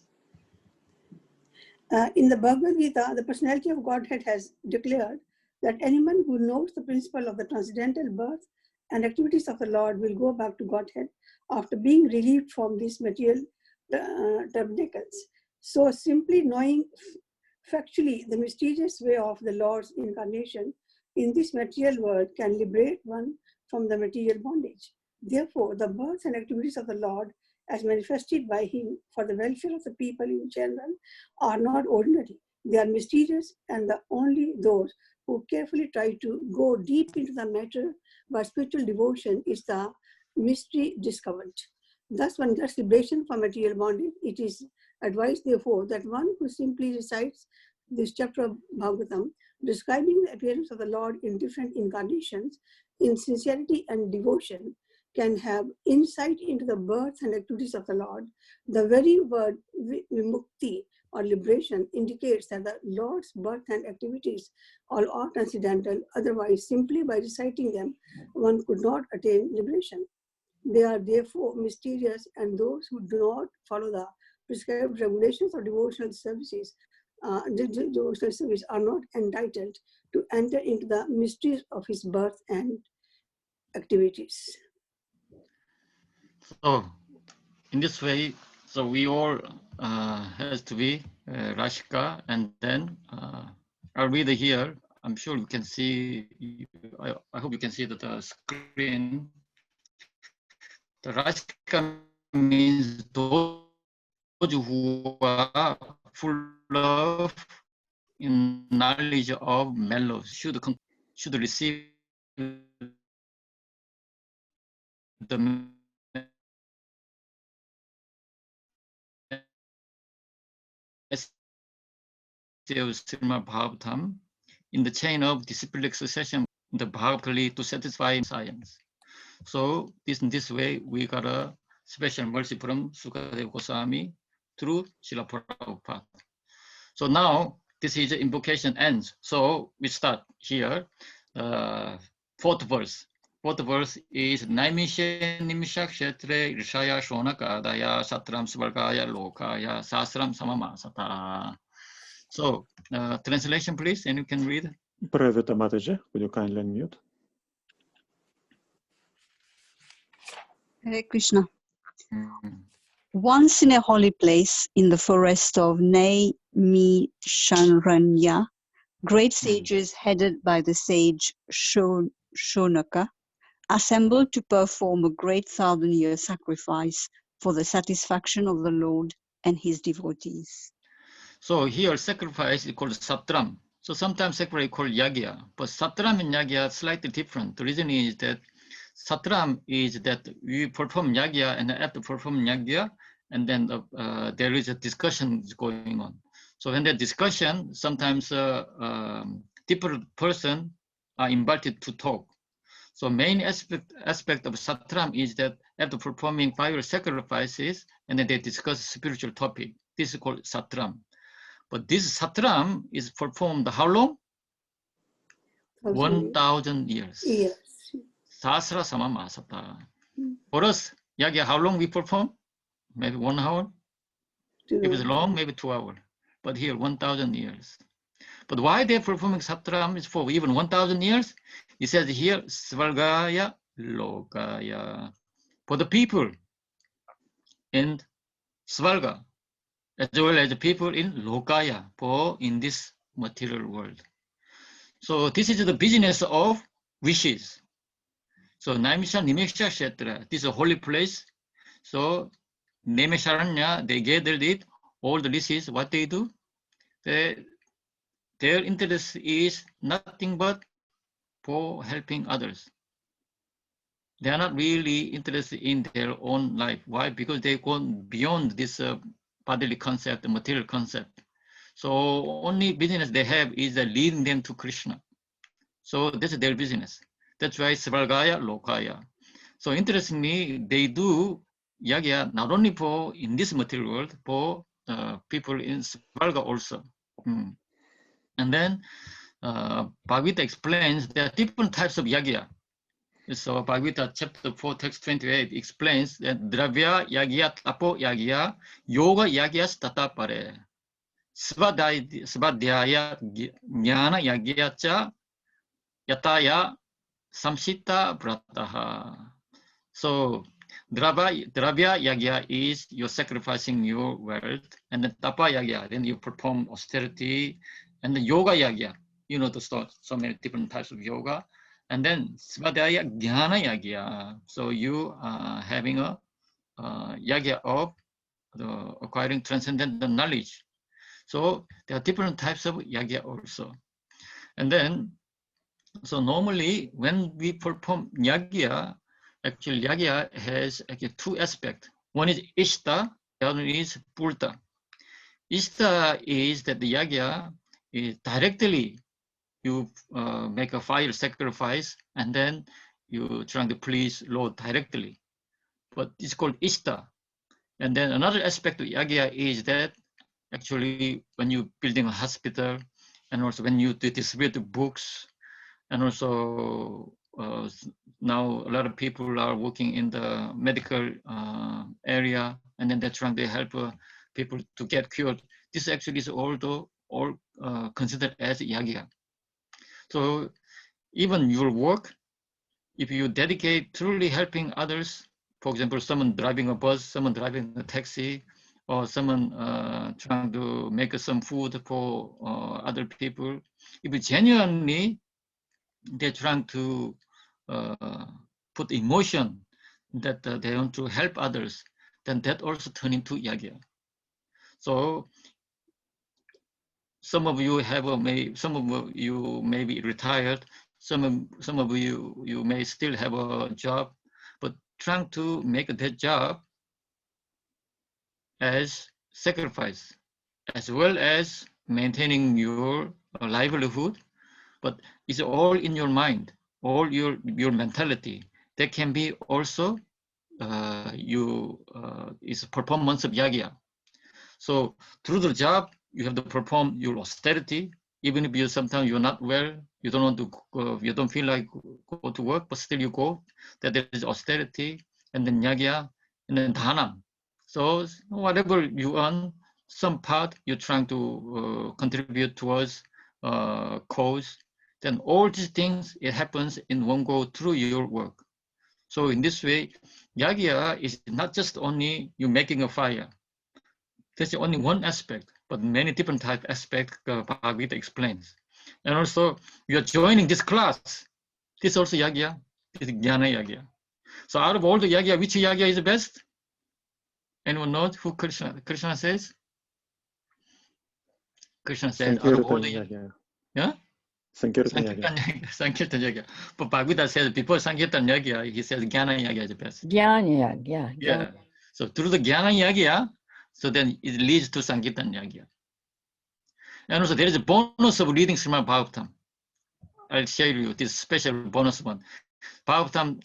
In the Bhagavad Gita, the personality of Godhead has declared that anyone who knows the principle of the transcendental birth and activities of the Lord will go back to Godhead after being relieved from these material tabernacles. So simply knowing factually the mysterious way of the Lord's incarnation in this material world can liberate one from the material bondage. Therefore, the births and activities of the Lord, as manifested by him for the welfare of the people in general, are not ordinary. They are mysterious, and only those who carefully try to go deep into the matter by spiritual devotion is the mystery discovered. Thus, one gets liberation from material bondage. It is advised, therefore, that one who simply recites this chapter of Bhagavatam, describing the appearance of the Lord in different incarnations, in sincerity and devotion, can have insight into the birth and activities of the Lord. The very word vimukti or liberation indicates that the Lord's birth and activities all are transcendental. Otherwise, simply by reciting them, one could not attain liberation. They are therefore mysterious, and those who do not follow the prescribed regulations of devotional services are not entitled to enter into the mysteries of his birth and activities. So, in this way, so we all has to be Rashika, and then I'll read here. I'm sure you can see. I hope you can see the screen. The Rashika means those who are full of in knowledge of mellows should receive the Srimad Bhagavatam in the chain of disciplic succession, the Bhagavad to satisfy science. So in this way, we got a special mercy from Sukadeva Goswami through Srila Prabhupada. So now this is the invocation ends. So we start here. Fourth verse. Fourth verse is Naimishe Nimisha Kshetre Rishaya Shonaka Daya Satram Svargaya Lokaya Sasram Samamasata. So translation, please, and you can read. Pravita Mataji, would you kindly unmute? Hare Krishna. Once in a holy place in the forest of Naimisharanya, great sages headed by the sage Shonaka assembled to perform a great 1,000-year sacrifice for the satisfaction of the Lord and his devotees. So here sacrifice is called satram. So sometimes sacrifice is called yagya, but satram and yagya are slightly different. The reason is that satram is that we perform yagya, and after perform yagya, and then there is a discussion going on. So in that discussion, sometimes different person are invited to talk. So main aspect of satram is that after performing 5 sacrifices, and then they discuss spiritual topic. This is called satram. But this satram is performed how long? 1,000 years. Yes. Sasra Samamasata. For us, yagya, how long we perform? Maybe 1 hour. If it's long, maybe 2 hours. But here, 1,000 years. But why they're performing satram is for even 1,000 years? It says here, Svargaya Lokaya. For the people in Svarga, as well as the people in Lokaya, for in this material world. So this is the business of wishes. So Naimisha Nimesha Kshetra, this is a holy place. So Nemesharanya, they gathered it, all the wishes, what they do? Their interest is nothing but for helping others. They are not really interested in their own life. Why? Because they go beyond this bodily concept, the material concept. So only business they have is leading them to Krishna. So this is their business. That's why Svargaya Lokaya. So interestingly, they do yagya not only for in this material world, for people in Svarga also. And then Bhagavata explains there are different types of yagya. So Bhagavata chapter 4 text 28 explains that Dravya yagya, tapo yagya, yoga yagya statapare. Svadhyaya jnana yagya cha yataya samsita vrataha. So Dravya yagya is you're sacrificing your wealth, and then tapa yagya, then you perform austerity, and the yoga yagya, you know, so many different types of yoga. And then svadhyaya jnana yagya. So you are having a yagya of acquiring transcendental knowledge. So there are different types of yagya also. And then, so normally when we perform yagya, actually yagya has actually two aspects. One is ishta, the other is purta. Ishta is that the yagya is directly you make a fire sacrifice and then you trying to please Lord directly. But it's called ishta. And then another aspect of yagya is that actually when you building a hospital and also when you distribute books and also now a lot of people are working in the medical area and then they're trying to help people to get cured. This actually is all considered as yagya. So even your work, if you dedicate truly helping others, for example, someone driving a bus, someone driving a taxi, or someone trying to make some food for other people, if you genuinely they're trying to put emotion that they want to help others, then that also turn into yagya. So some of you have some of you may be retired, some of you may still have a job, but trying to make that job as sacrifice, as well as maintaining your livelihood, but it's all in your mind, all your mentality. That can be also is a performance of yagya. So through the job, you have to perform your austerity, even if sometimes you're not well, you don't want to go, you don't feel like go to work, but still you go. That there is austerity, and then yagya, and then dhanam. So whatever you earn, some part you're trying to contribute towards cause. Then all these things, it happens in one go through your work. So in this way, yagya is not just only you making a fire. That's only one aspect, but many different type aspects Bhagavad Gita explains. And also, you are joining this class. This is also yagya. This is jnana yagya. So out of all the yagya, which yagya is the best? Anyone knows who Krishna says? Krishna says out of all the yagya. Yeah? Sankirtan yagya. Sankirtan yagya. But Bhagavad Gita says before Sankirtan yagya, he says jnana yagya is the best. Jnana yagya. Yeah. So through the jnana yagya, so then it leads to Sankirtan yagya. And also there is a bonus of reading Srimad Bhagavatam. I'll share you this special bonus one. Bhagavatam,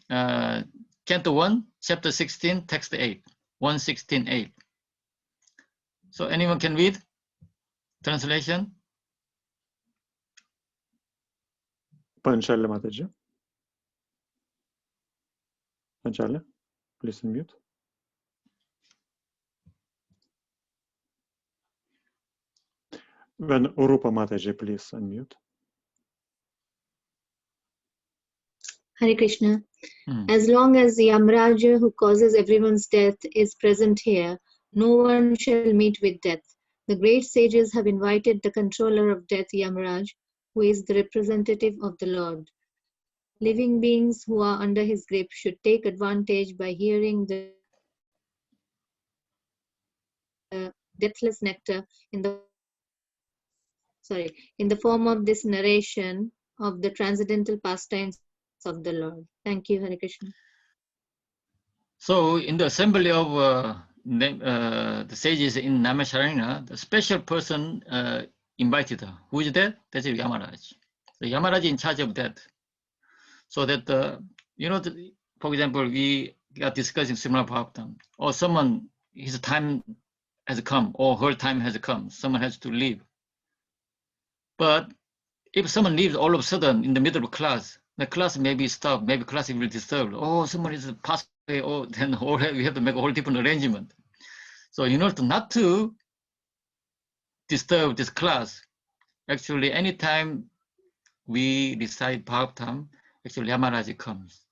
Canto 1, Chapter 16, Text 8, 116.8. So anyone can read? Translation? Panchala Mataji. Panchala, please unmute. When Urupa Mataji, please unmute. Hare Krishna. As long as the Yamraja who causes everyone's death is present here, no one shall meet with death. The great sages have invited the controller of death, Yamraj, who is the representative of the Lord. Living beings who are under his grip should take advantage by hearing the deathless nectar in the form of this narration of the transcendental pastimes of the Lord. Thank you, Hare Krishna. So in the assembly of the sages in Namasharana, the special person invited her. Who is that? That's Yamaraj. The Yamaraj in charge of that. So that, for example, we are discussing Srimad Bhagavatam, or someone, his time has come, or her time has come, someone has to leave. But if someone leaves all of a sudden in the middle of class, the class may be stopped, maybe class will be disturbed. Oh, someone is passed away, oh, then we have to make a whole different arrangement. So in order not to disturb this class, actually anytime we recite Bhagavatam, actually Yamaraja comes.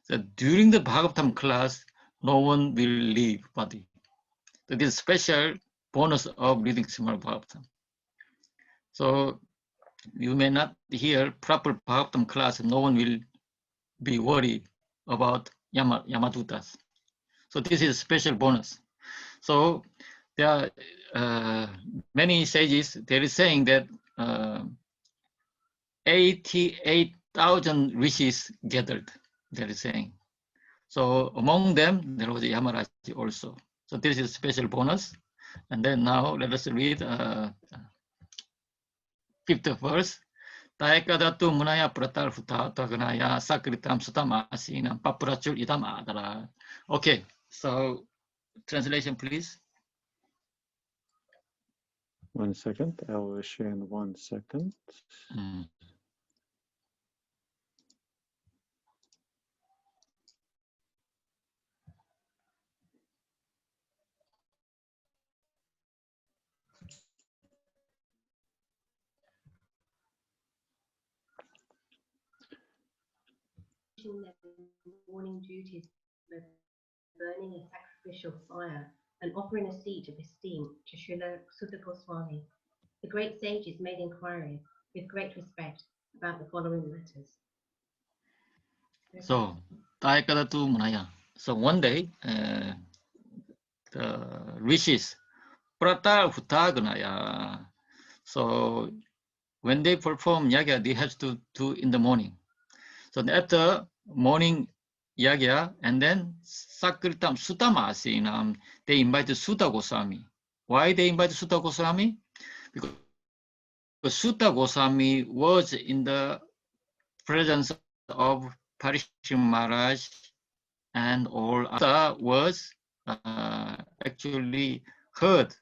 So during the Bhagavatam class, no one will leave body. So this is special bonus of reading Srimad Bhagavatam. So you may not hear proper Bhagavatam class, no one will be worried about Yamadutas. So this is a special bonus. So there are many sages, they are saying that 88,000 rishis gathered, they are saying. So among them, there was Yamaraji also. So this is a special bonus. And then now let us read 5th verse. Taekadatu munaya pratar futa taganaya sakritam sutam asinam paprachul idam adara. Okay, so translation please. 1 second, I will share in 1 second. Morning duties by burning a sacrificial fire and offering a seat of esteem to Srila Sutta Goswami. The great sages made inquiry with great respect about the following matters. So, Taekadatu munaya. So one day, the rishis, pratar hutaganaya. So when they perform yagya, they have to do in the morning. So after morning yagya, and then sakritam sutamasinam, they invited Sutta Goswami. Why they invited Sutta Goswami? Because Sutta Goswami was in the presence of Parishim Maharaj and all other was actually heard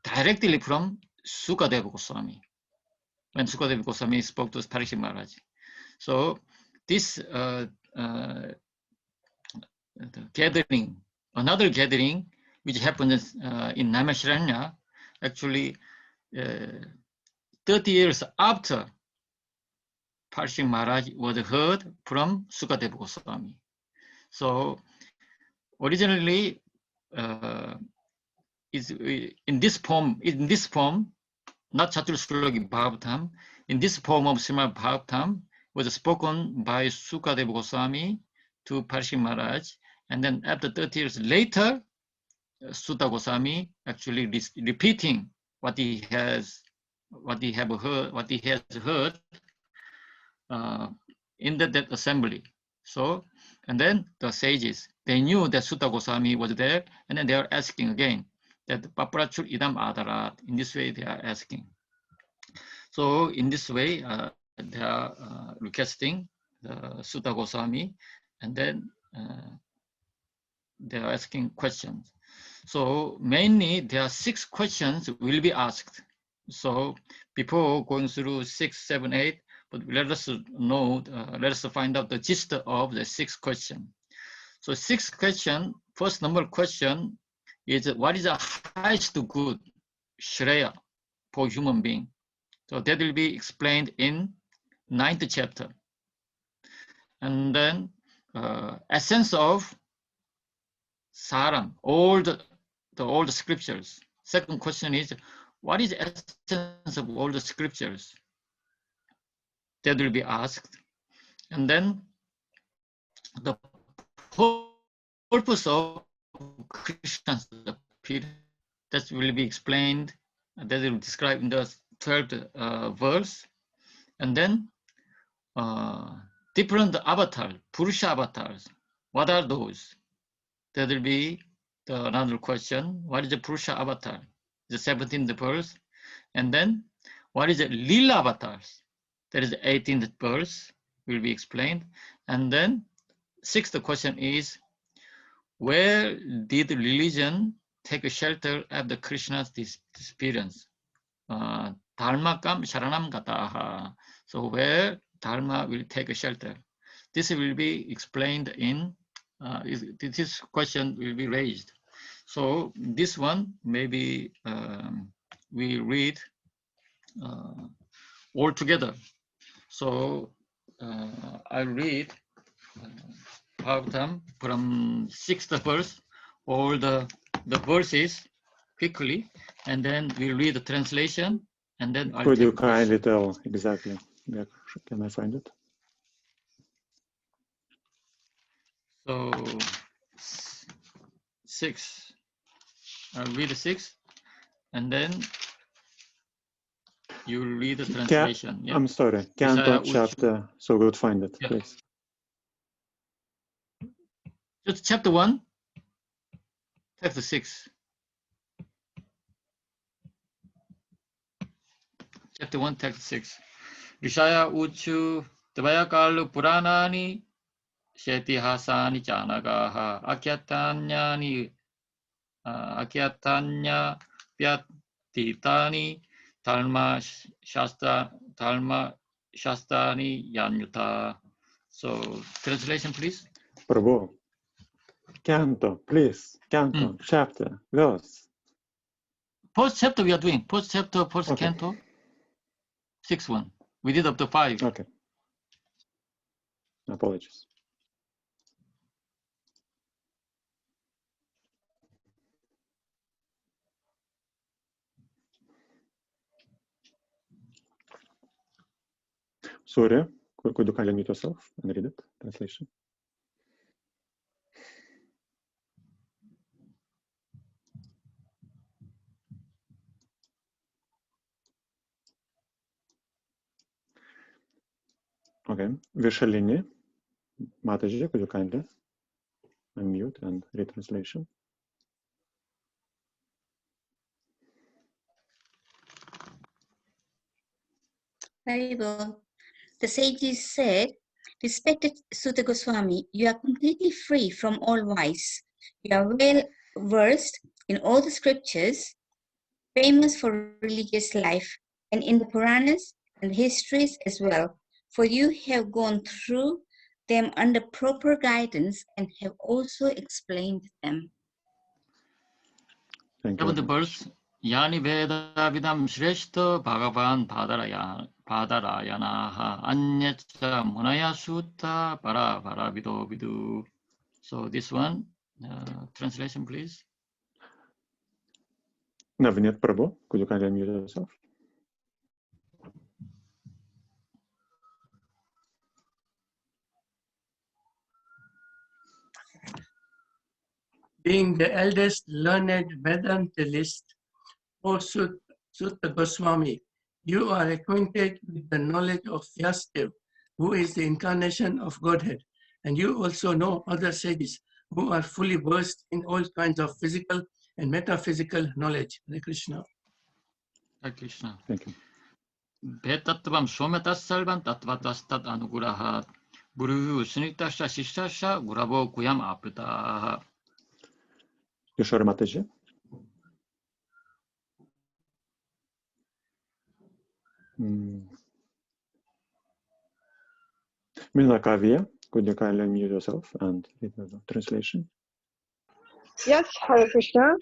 directly from Sukadeva Goswami when Sukadeva Goswami spoke to Parishim Maharaj. So this gathering, another gathering which happens in Naimisharanya, actually 30 years after Parishim Maharaj was heard from Sukadeva Goswami. So originally, is in this form, not Chatur Shloki Bhagavatam, in this form of Srimad Bhagavatam was spoken by Sukadeva Goswami to Parishim Maharaj, and then after 30 years later, Sutta Goswami actually repeating what he has heard in that assembly. So, and then the sages, they knew that Sutta Goswami was there, and then they are asking again that Paprachur idam adarat. In this way, they are asking. So, in this way, they are requesting Sutta Goswami, and then they are asking questions. So, mainly, there are 6 questions will be asked. So, before going through 6, 7, 8, but let us know, let us find out the gist of the 6th question. So 6th question, first number question is what is the highest good, Shreya, for human being? So that will be explained in 9th chapter. And then essence of Saram, all the scriptures. Second question is, what is the essence of all the scriptures? That will be asked. And then the purpose of Krishna's appearance, that will be explained, that will be described in the 3rd verse. And then different avatars, Purusha avatars, what are those? That will be another question. What is the Purusha avatar? The 17th verse. And then what is the Lila avatars? That is the 18th verse, will be explained. And then 6th question is, where did religion take a shelter after Krishna's disappearance? Dharmakam sharanam gataha. So where Dharma will take a shelter? This will be explained in, this question will be raised. So this one, maybe we read all together. So I'll read Bhagavatam from 6th verse, all the verses quickly, and then we'll read the translation, and then I'll Could you take the question. kindly tell exactly? Yeah, can I find it? So 6. I'll read the 6, and then you read the translation. Yeah. I'm sorry, Canto chapter, so we'll find it, please. Just chapter 1, text 6. Chapter 1, text 6. Vishaya uchu Tvayakalu Puranani Shetihasani Chanagaha Akyatanya Pyatitani Dharma Shastani Yanyuta. So translation, please. Prabhu, Canto, please. Canto, chapter, verse. Post chapter we are doing. Post chapter, post canto. 6-1. We did up to 5. Okay. Apologies. Sorry, could you kindly mute yourself and read it? Translation. Okay. Vishalini, Mataji, could you kindly unmute and read translation? Very well. The sages said, "Respected Sutta Goswami, you are completely free from all vice. You are well versed in all the scriptures, famous for religious life, and in the Puranas and histories as well. For you have gone through them under proper guidance and have also explained them." Thank you. 7th verse. Yani Veda Vidam Shreshto Bhagavan Padarayanaha Anyacha Munaya Sutta Para Vido Vidu. So this one, translation, please. Navneet Prabhu, could you kindly unmute yourself? Being the eldest learned Vedantalist, O Sutta Goswami, you are acquainted with the knowledge of Vyasdev, who is the incarnation of Godhead, and you also know other sages who are fully versed in all kinds of physical and metaphysical knowledge. Hare Krishna. Hare Krishna. Thank you. Bhetattvam Somatas Salvan Tattvatastat Anugurahat Guru Sunitasha Shishtasha Guravo Kuyam Apritaha. Kishore Mataji. Milna Kavya, could you kindly unmute yourself and read the translation? Yes, Hare Krishna.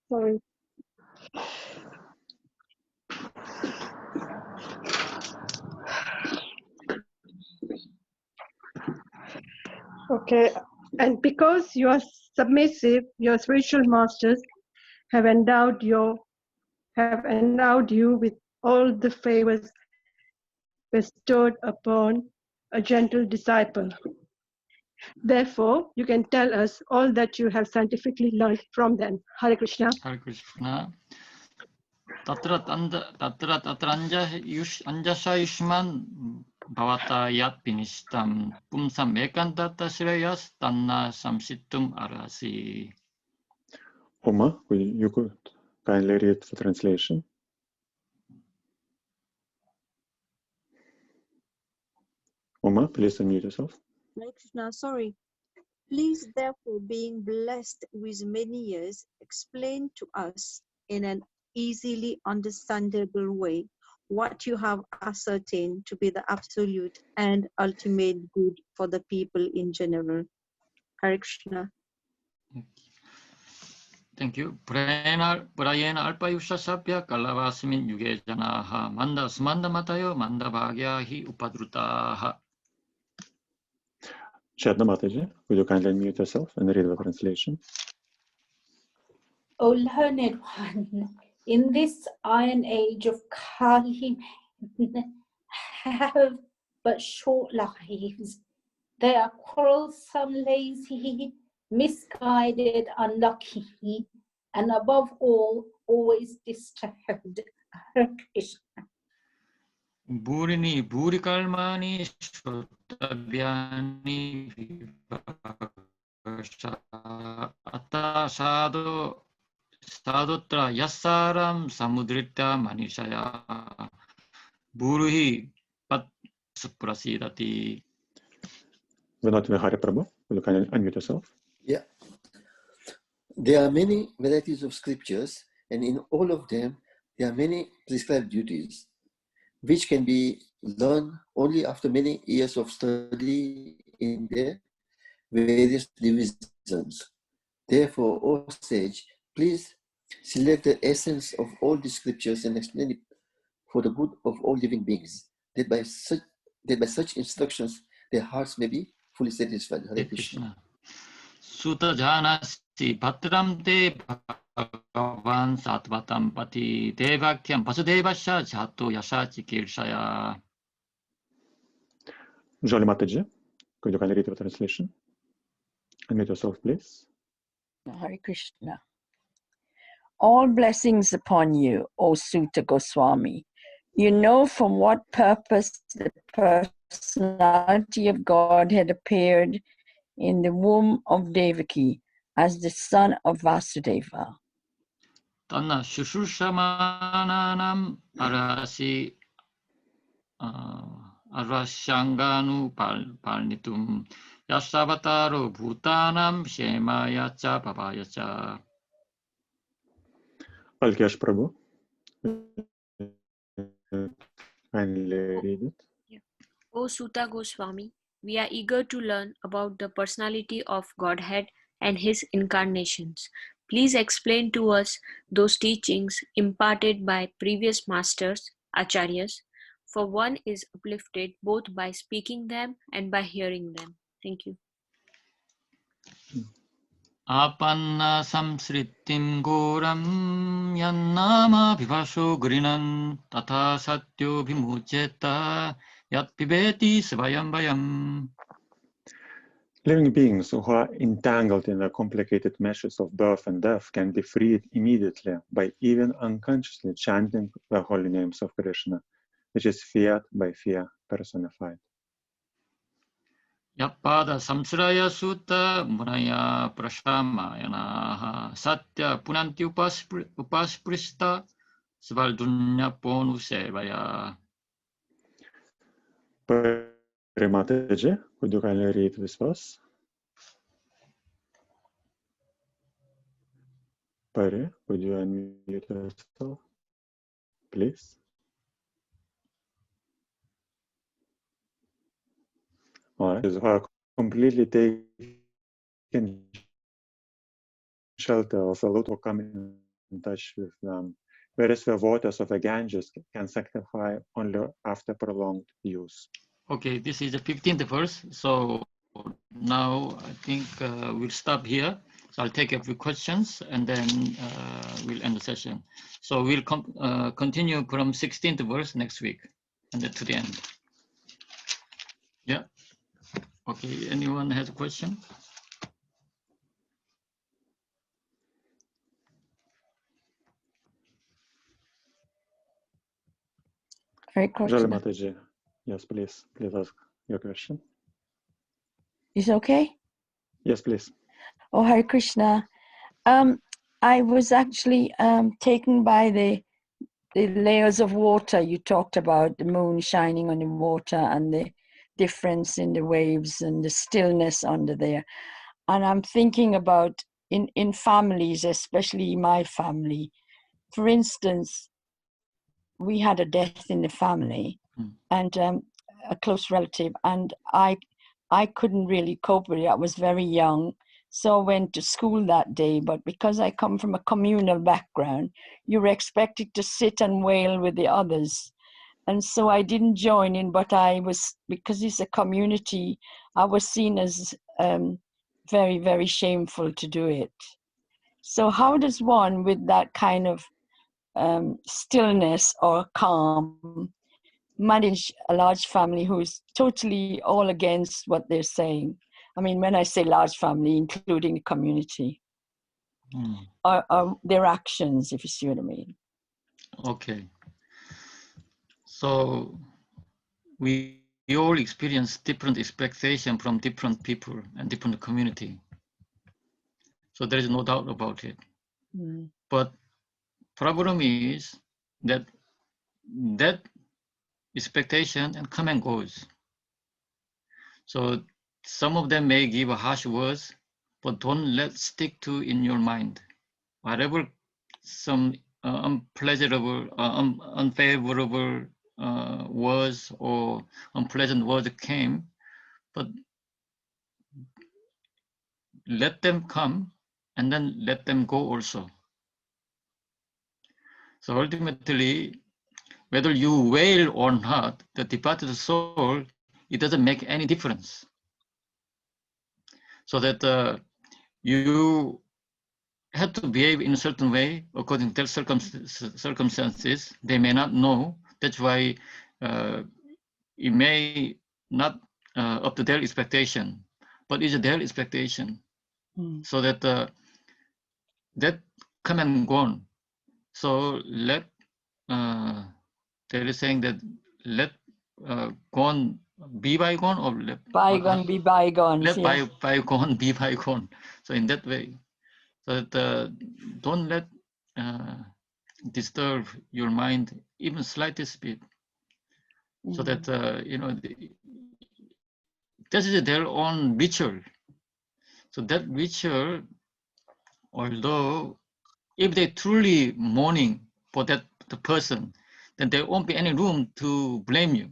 Sorry. Okay, and because you are submissive, your spiritual masters have endowed you with all the favors bestowed upon a gentle disciple. Therefore, you can tell us all that you have scientifically learned from them. Hare Krishna. Hare Krishna. Tatra Anjasa Yushman Bhavata Yat Pinistam Pumsam Ekantata Shreyas Tanna Samsitum Arasi. Uma, you could kindly read the translation. Uma, please unmute yourself. Hare Krishna, sorry. Please, therefore, being blessed with many years, explain to us in an easily understandable way what you have ascertained to be the absolute and ultimate good for the people in general. Hare Krishna. Thank you. Prayena Alpayusha Sabya Kalavasmin Yuge Janaha Manda Smanda Matayo Manda Bhagyahi Upadrutaha. Shadna Mataji, will you kindly unmute yourself and read the translation? O learned one, In this iron age of Kali, have but short lives. They are quarrelsome, lazy, misguided, unlucky, and above all, always disturbed. Hare Krishna. Burini burikalmani shotavyani vivasha atta sadotra yasaram samudrita manishaya buruhi pat suprasidati. Vinod Vihari Prabhu, will you kindly unmute yourself? Yeah. There are many varieties of scriptures, and in all of them, there are many prescribed duties, which can be learned only after many years of study in their various divisions. Therefore, O sage, please select the essence of all the scriptures and explain it for the good of all living beings, that by such instructions their hearts may be fully satisfied. Hare Krishna. Sutta janasi bhatram te bhagavan sattvatam pati devakyam vasudevasya jato yasha chikirshaya. Jolly Mataji, could you kindly read the translation? Unmute yourself, please. Hare Krishna. All blessings upon you, O Sutta Goswami. You know from what purpose the personality of God had appeared in the womb of Devaki as the son of Vasudeva. Tanna shushushamananam arasi arasyanganu palnitum yasavataro bhutanam shemaya cha papaya cha. Alkesh Prabhu, kindly read it. O Sutta Goswami, we are eager to learn about the personality of Godhead and his incarnations. Please explain to us those teachings imparted by previous masters, acharyas, for one is uplifted both by speaking them and by hearing them. Thank you. Apanna samsritim goram yannama vivasho grinan tata satyo vimucheta yat pibeti svayam vayam. Living beings who are entangled in the complicated meshes of birth and death can be freed immediately by even unconsciously chanting the holy names of Krishna, which is fiat by fear personified. Yappada samsraya sutta munaya prashamayanaha satya punanti upasprista svaldunya ponu sevaya. Mataji, could you kindly read this verse? Pari, would you unmute yourself, please? All right, who are completely taken shelter of a lot or coming in touch with them, whereas the waters of the Ganges can sanctify only after prolonged use. Okay, this is the 15th verse. So now I think we'll stop here. So I'll take a few questions and then we'll end the session. So we'll continue from 16th verse next week and then to the end. Yeah. Okay, anyone has a question? Jolly Mataji, yes, please ask your question. Is it okay? Yes, please. Oh, Hare Krishna. I was actually taken by the layers of water you talked about, the moon shining on the water and the difference in the waves and the stillness under there. And I'm thinking about in families, especially my family. For instance, we had a death in the family and a close relative, and I couldn't really cope with it. I was very young. So I went to school that day, but because I come from a communal background, you're expected to sit and wail with the others. And so I didn't join in, but I was, because it's a community, I was seen as very, very shameful to do it. So how does one with that kind of stillness or calm, manage a large family who's totally all against what they're saying. I mean, when I say large family, including the community, or their actions, if you see what I mean. Okay. So we all experience different expectation from different people and different community. So there is no doubt about it. But problem is that expectation and come and goes. So some of them may give harsh words, but don't let stick to in your mind. Whatever some unpleasurable, unfavorable words or unpleasant words came, but let them come and then let them go also. So ultimately, whether you wail or not, the departed soul, it doesn't make any difference. So that you have to behave in a certain way according to their circumstances. They may not know. That's why it may not up to their expectation, but it's their expectation. So that that come and gone. So let they are saying that let gone be bygone, or let bygone be bygones. Let Yeah. bygone be bygone. So in that way, so that don't let disturb your mind even slightest bit. So that you know, this is their own ritual. So that ritual, although if they truly mourning for that the person, then there won't be any room to blame you.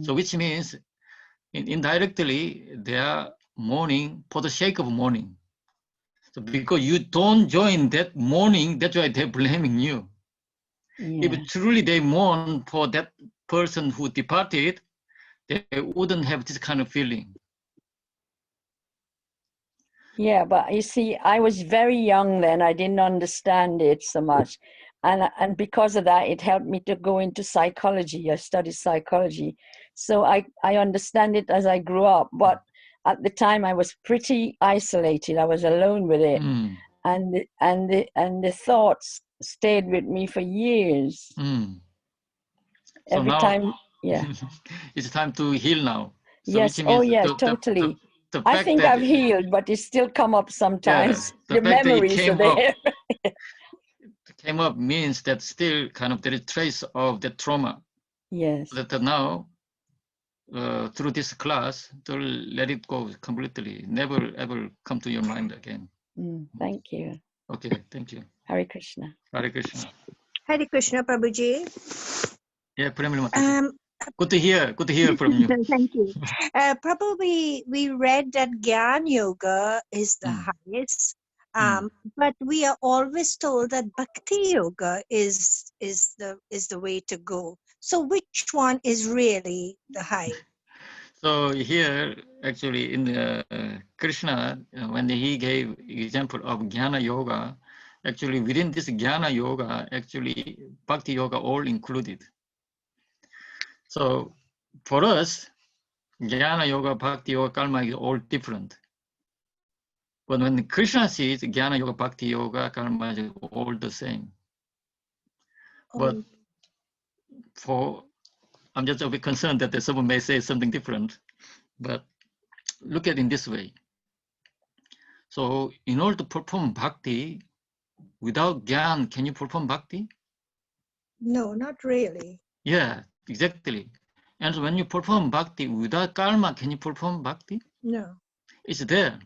So which means indirectly they are mourning for the sake of mourning. So because you don't join that mourning, that's why they're blaming you. Yeah. If truly they mourn for that person who departed, they wouldn't have this kind of feeling. Yeah, but you see, I was very young then. I didn't understand it so much. And because of that, it helped me to go into psychology. I studied psychology. So I understand it as I grew up. But at the time, I was pretty isolated. I was alone with it. And the thoughts stayed with me for years. So Every now, time, yeah. it's time to heal now. So Yes. which means Oh, yes, totally. the I fact think that I've healed, but it still come up sometimes. the The fact that it memories are came up, there. came up means that still kind of there is trace of the trauma. Yes. That now, through this class, to let it go completely. Never ever come to your mind again. Thank you. Okay, thank you. Hare Krishna. Hare Krishna. Hare Krishna, Prabhuji. Yeah, good to hear from you. Thank you. Probably we read that Gyan Yoga is the highest, but we are always told that Bhakti Yoga is the way to go. So which one is really the high? So here, actually, in Krishna, when he gave example of Jnana Yoga, actually within this Jnana Yoga, actually Bhakti Yoga all included. So for us, Jnana Yoga, Bhakti Yoga, Karma is all different. But when Krishna sees Jnana Yoga, Bhakti Yoga, Karma is all the same. But I'm just a bit concerned that someone may say something different, but look at it in this way. So in order to perform bhakti, without Gyan, can you perform bhakti? No, not really. Yeah, exactly. And so when you perform bhakti without karma, can you perform bhakti? No. It's there.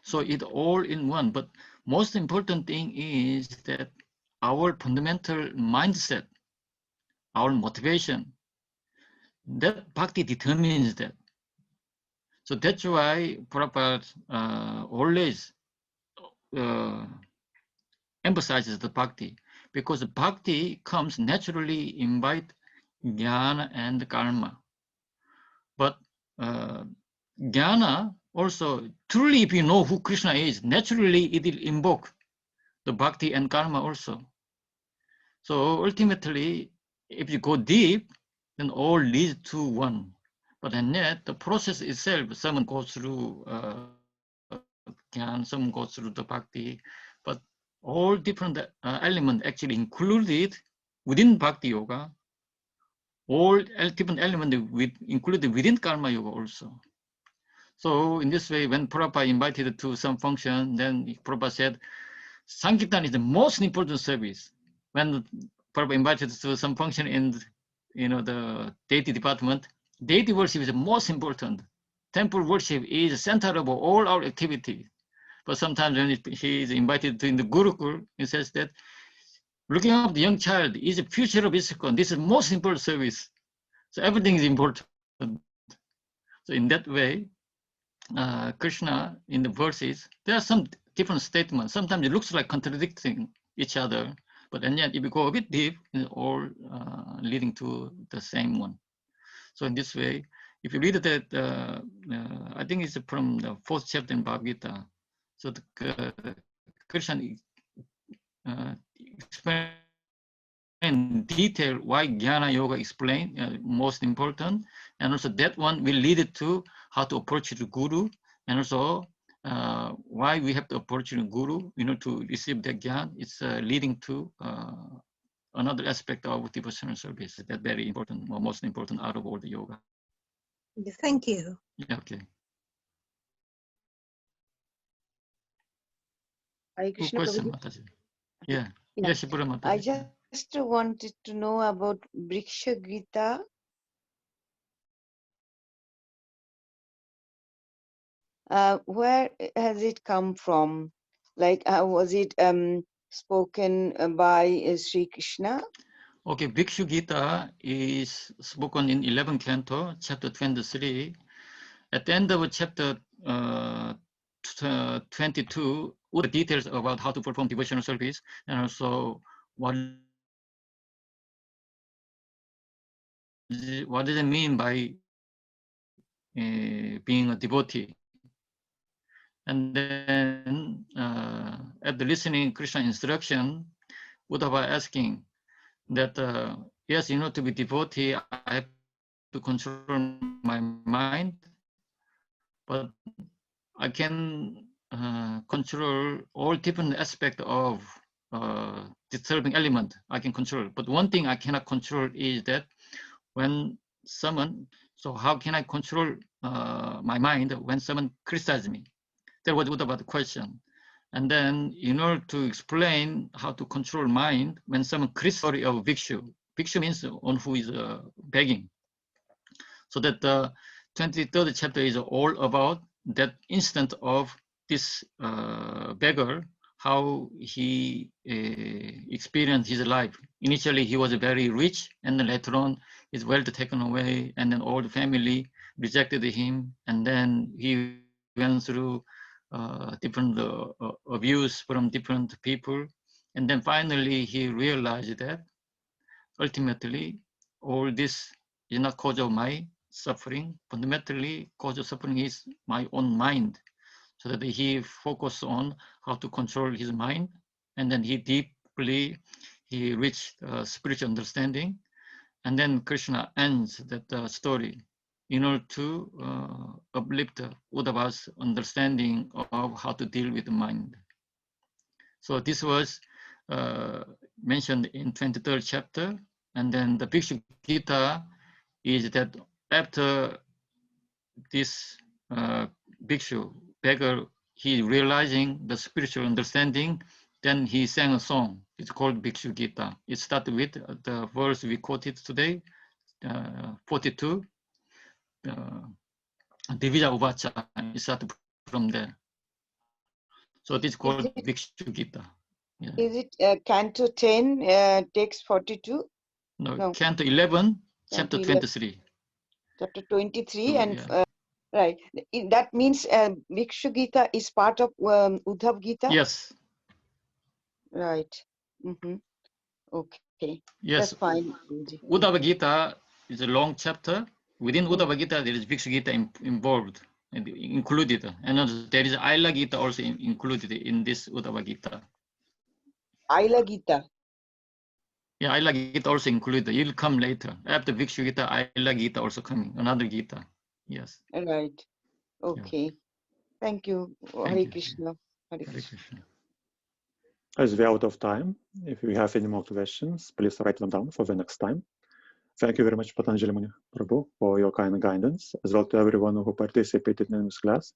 So it's all in one. But most important thing is that our fundamental mindset, our motivation, that bhakti determines that. So that's why Prabhupada always emphasizes the bhakti, because bhakti comes naturally invite jnana and karma. But jnana also, truly if you know who Krishna is, naturally it will invoke the bhakti and karma also. So ultimately, if you go deep, then all leads to one. But and yet the process itself, someone goes through Gyan, some goes through the Bhakti, but all different elements actually included within Bhakti Yoga, all different elements included within Karma Yoga also. So in this way, when Prabhupada invited to some function, then Prabhupada said, Sankirtan is the most important service. When Prabhupada invited to some function in the deity department, deity worship is the most important. Temple worship is the center of all our activity. But sometimes when he is invited to in the Gurukul, he says that looking after the young child is the future of ISKCON. This is the most important service. So everything is important. So in that way, Krishna in the verses, there are some different statements. Sometimes it looks like contradicting each other, but and yet if you go a bit deep, it's all leading to the same one. So in this way, if you read that, I think it's from the 4th chapter in Bhagavad Gita. So the, Krishna explain in detail why Jnana Yoga explained most important, and also that one will lead it to how to approach the Guru, and also why we have to approach the Guru, to receive the Jnana. It's leading to another aspect of devotional service. That's very important, or most important out of all the yoga. Thank you. Yeah, okay. Hare Krishna, Good question, Prabhuji. Mataji. Yeah. Yeah. Yes, Shipura Mataji. I just wanted to know about Vriksha Gita. Where has it come from? Like, was it spoken by Sri Krishna? Okay, Bhikshu Gita is spoken in 11th canto, chapter 23. At the end of chapter 22, all the details about how to perform devotional service, and also what does it mean by being a devotee. And then at the listening Krishna instruction, Uddhava asking that, yes, to be devotee, I have to control my mind, but I can control all different aspects of disturbing element. I can control, but one thing I cannot control is that when someone, so how can I control my mind when someone criticizes me? That was Uddhava the question. And then in order to explain how to control mind when someone criticizes of Bhikshu, Bhikshu means one who is begging. So that the 23rd chapter is all about that instant of this beggar, how he experienced his life. Initially, he was very rich, and then later on, his wealth taken away, and then all the family rejected him, and then he went through different abuse from different people, and then finally he realized that ultimately all this is not cause of my suffering. Fundamentally, cause of suffering is my own mind. So that he focused on how to control his mind, and then he deeply reached spiritual understanding, and then Krishna ends that story in order to uplift Uddhava's understanding of how to deal with the mind. So this was mentioned in 23rd chapter, and then the Bhikshu Gita is that after this Bhikshu, beggar, he realizing the spiritual understanding, then he sang a song. It's called Bhikshu Gita. It started with the verse we quoted today, 42. Divija Uvacha, it started from there. So it is called Bhikshu Gita. Yeah. Is it Canto 10, text 42? No, Canto 11, chapter 23. Chapter 23, So, and yeah. right. That means Bhikshu Gita is part of Uddhav Gita? Yes. Right. Mm-hmm. Okay. Yes. That's fine. Uddhava Gita is a long chapter. Within Uddhava Gita, there is Bhikshu Gita involved, and included. And also there is Aila Gita also included in this Uddhava Gita. Aila Gita? Yeah, Aila Gita also included. It will come later. After Bhikshu Gita, Aila Gita also coming. Another Gita. Yes. Right. Okay. Yes. Thank you. Hare Thank you. Krishna. Hare Hare Krishna. Krishna. As we're out of time, if you have any more questions, please write them down for the next time. Thank you very much, Patanjali Muni Prabhu, for your kind guidance, as well to everyone who participated in this class.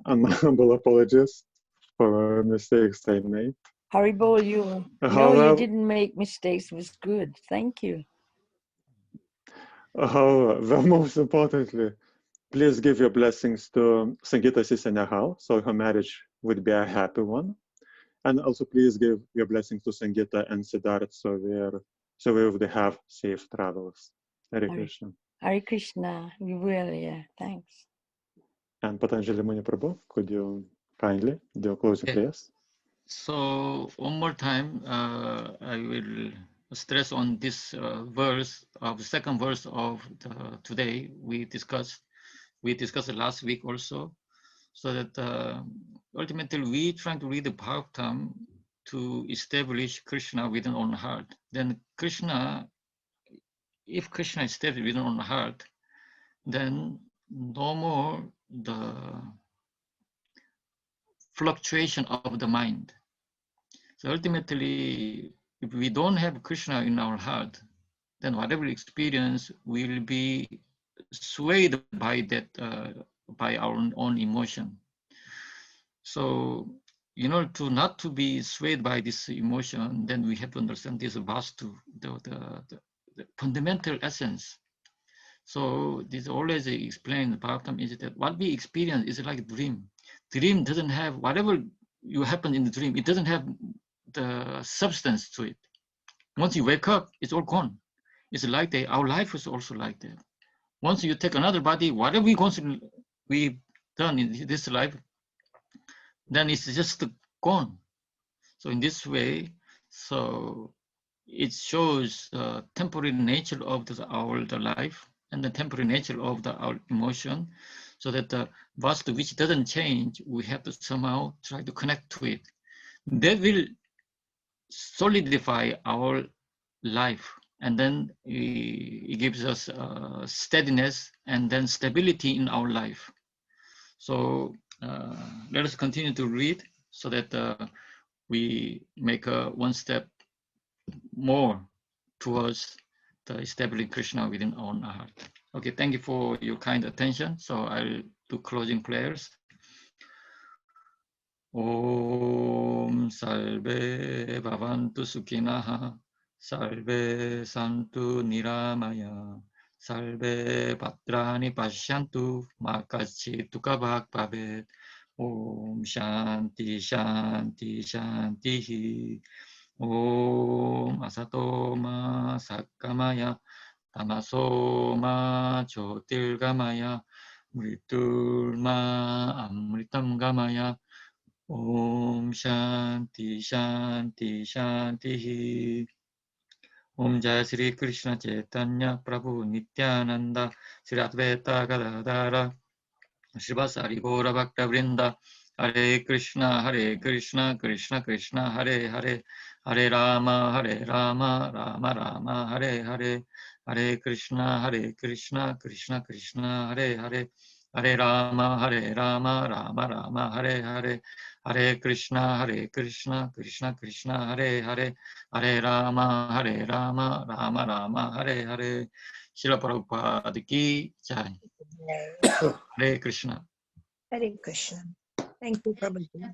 And my humble apologies for mistakes I made. Haribol, you However, didn't make mistakes. It was good. Thank you. However, most importantly, please give your blessings to Sangeeta Sisanahal, so her marriage would be a happy one. And also please give your blessings to Sangeeta and Siddharth, so we would have safe travels. Hare Krishna. Hare Krishna. We will, yeah. Thanks. And Patanjali Muni Prabhu, could you kindly do closing prayers? So one more time, I will stress on this verse of the second verse of today. We discussed last week also, so that ultimately we trying to read the Bhagavatam to establish Krishna within our own heart. Then if Krishna is established within our own heart, then no more the fluctuation of the mind. So ultimately, if we don't have Krishna in our heart, then whatever experience will be swayed by that, by our own emotion. So in order to not to be swayed by this emotion, then we have to understand this vastu, the fundamental essence. So this always explained Bhagavatam is that what we experience is like a dream. Dream doesn't have, whatever you happen in the dream, it doesn't have the substance to it. Once you wake up, it's all gone. It's like that. Our life is also like that. Once you take another body, whatever we've done in this life, then it's just gone. So in this way, so it shows the temporary nature of the life and the temporary nature of our emotion, so that the vastu, which doesn't change, we have to somehow try to connect to it. That will solidify our life, and then it gives us steadiness and then stability in our life. So let us continue to read so that we make one step more towards the establishing Krishna within our own heart. Okay, thank you for your kind attention. So I'll do closing prayers. Om Salve Bhavantu Sukhinaha, Salve Santu Niramaya, Salve Bhadrani Pashyantu, Makachi Tukabhak Bhavet. Om Shanti Shanti Shanti. Om Asatoma Sakamaya, Tamasoma Jyotirgamaya, Mriturma Amritam Gamaya. Om Shanti Shanti Shanti. Om Jaya Sri Krishna Chaitanya Prabhu Nityananda Sri Advaita Gadadara Srivasari Gaura Bhakta Vrinda. Hare Krishna Krishna Krishna Hare Hare, Hare Rama Rama Rama Hare Hare, Hare Krishna Krishna Krishna Hare Hare, Hare Rama Rama Rama Hare Hare, Hare Krishna Krishna Krishna Hare Hare, Hare Rama Rama Rama Hare Hare. Srila Prabhupada ki jai. Hare Krishna. Hare Krishna. Thank you, Prabhuji.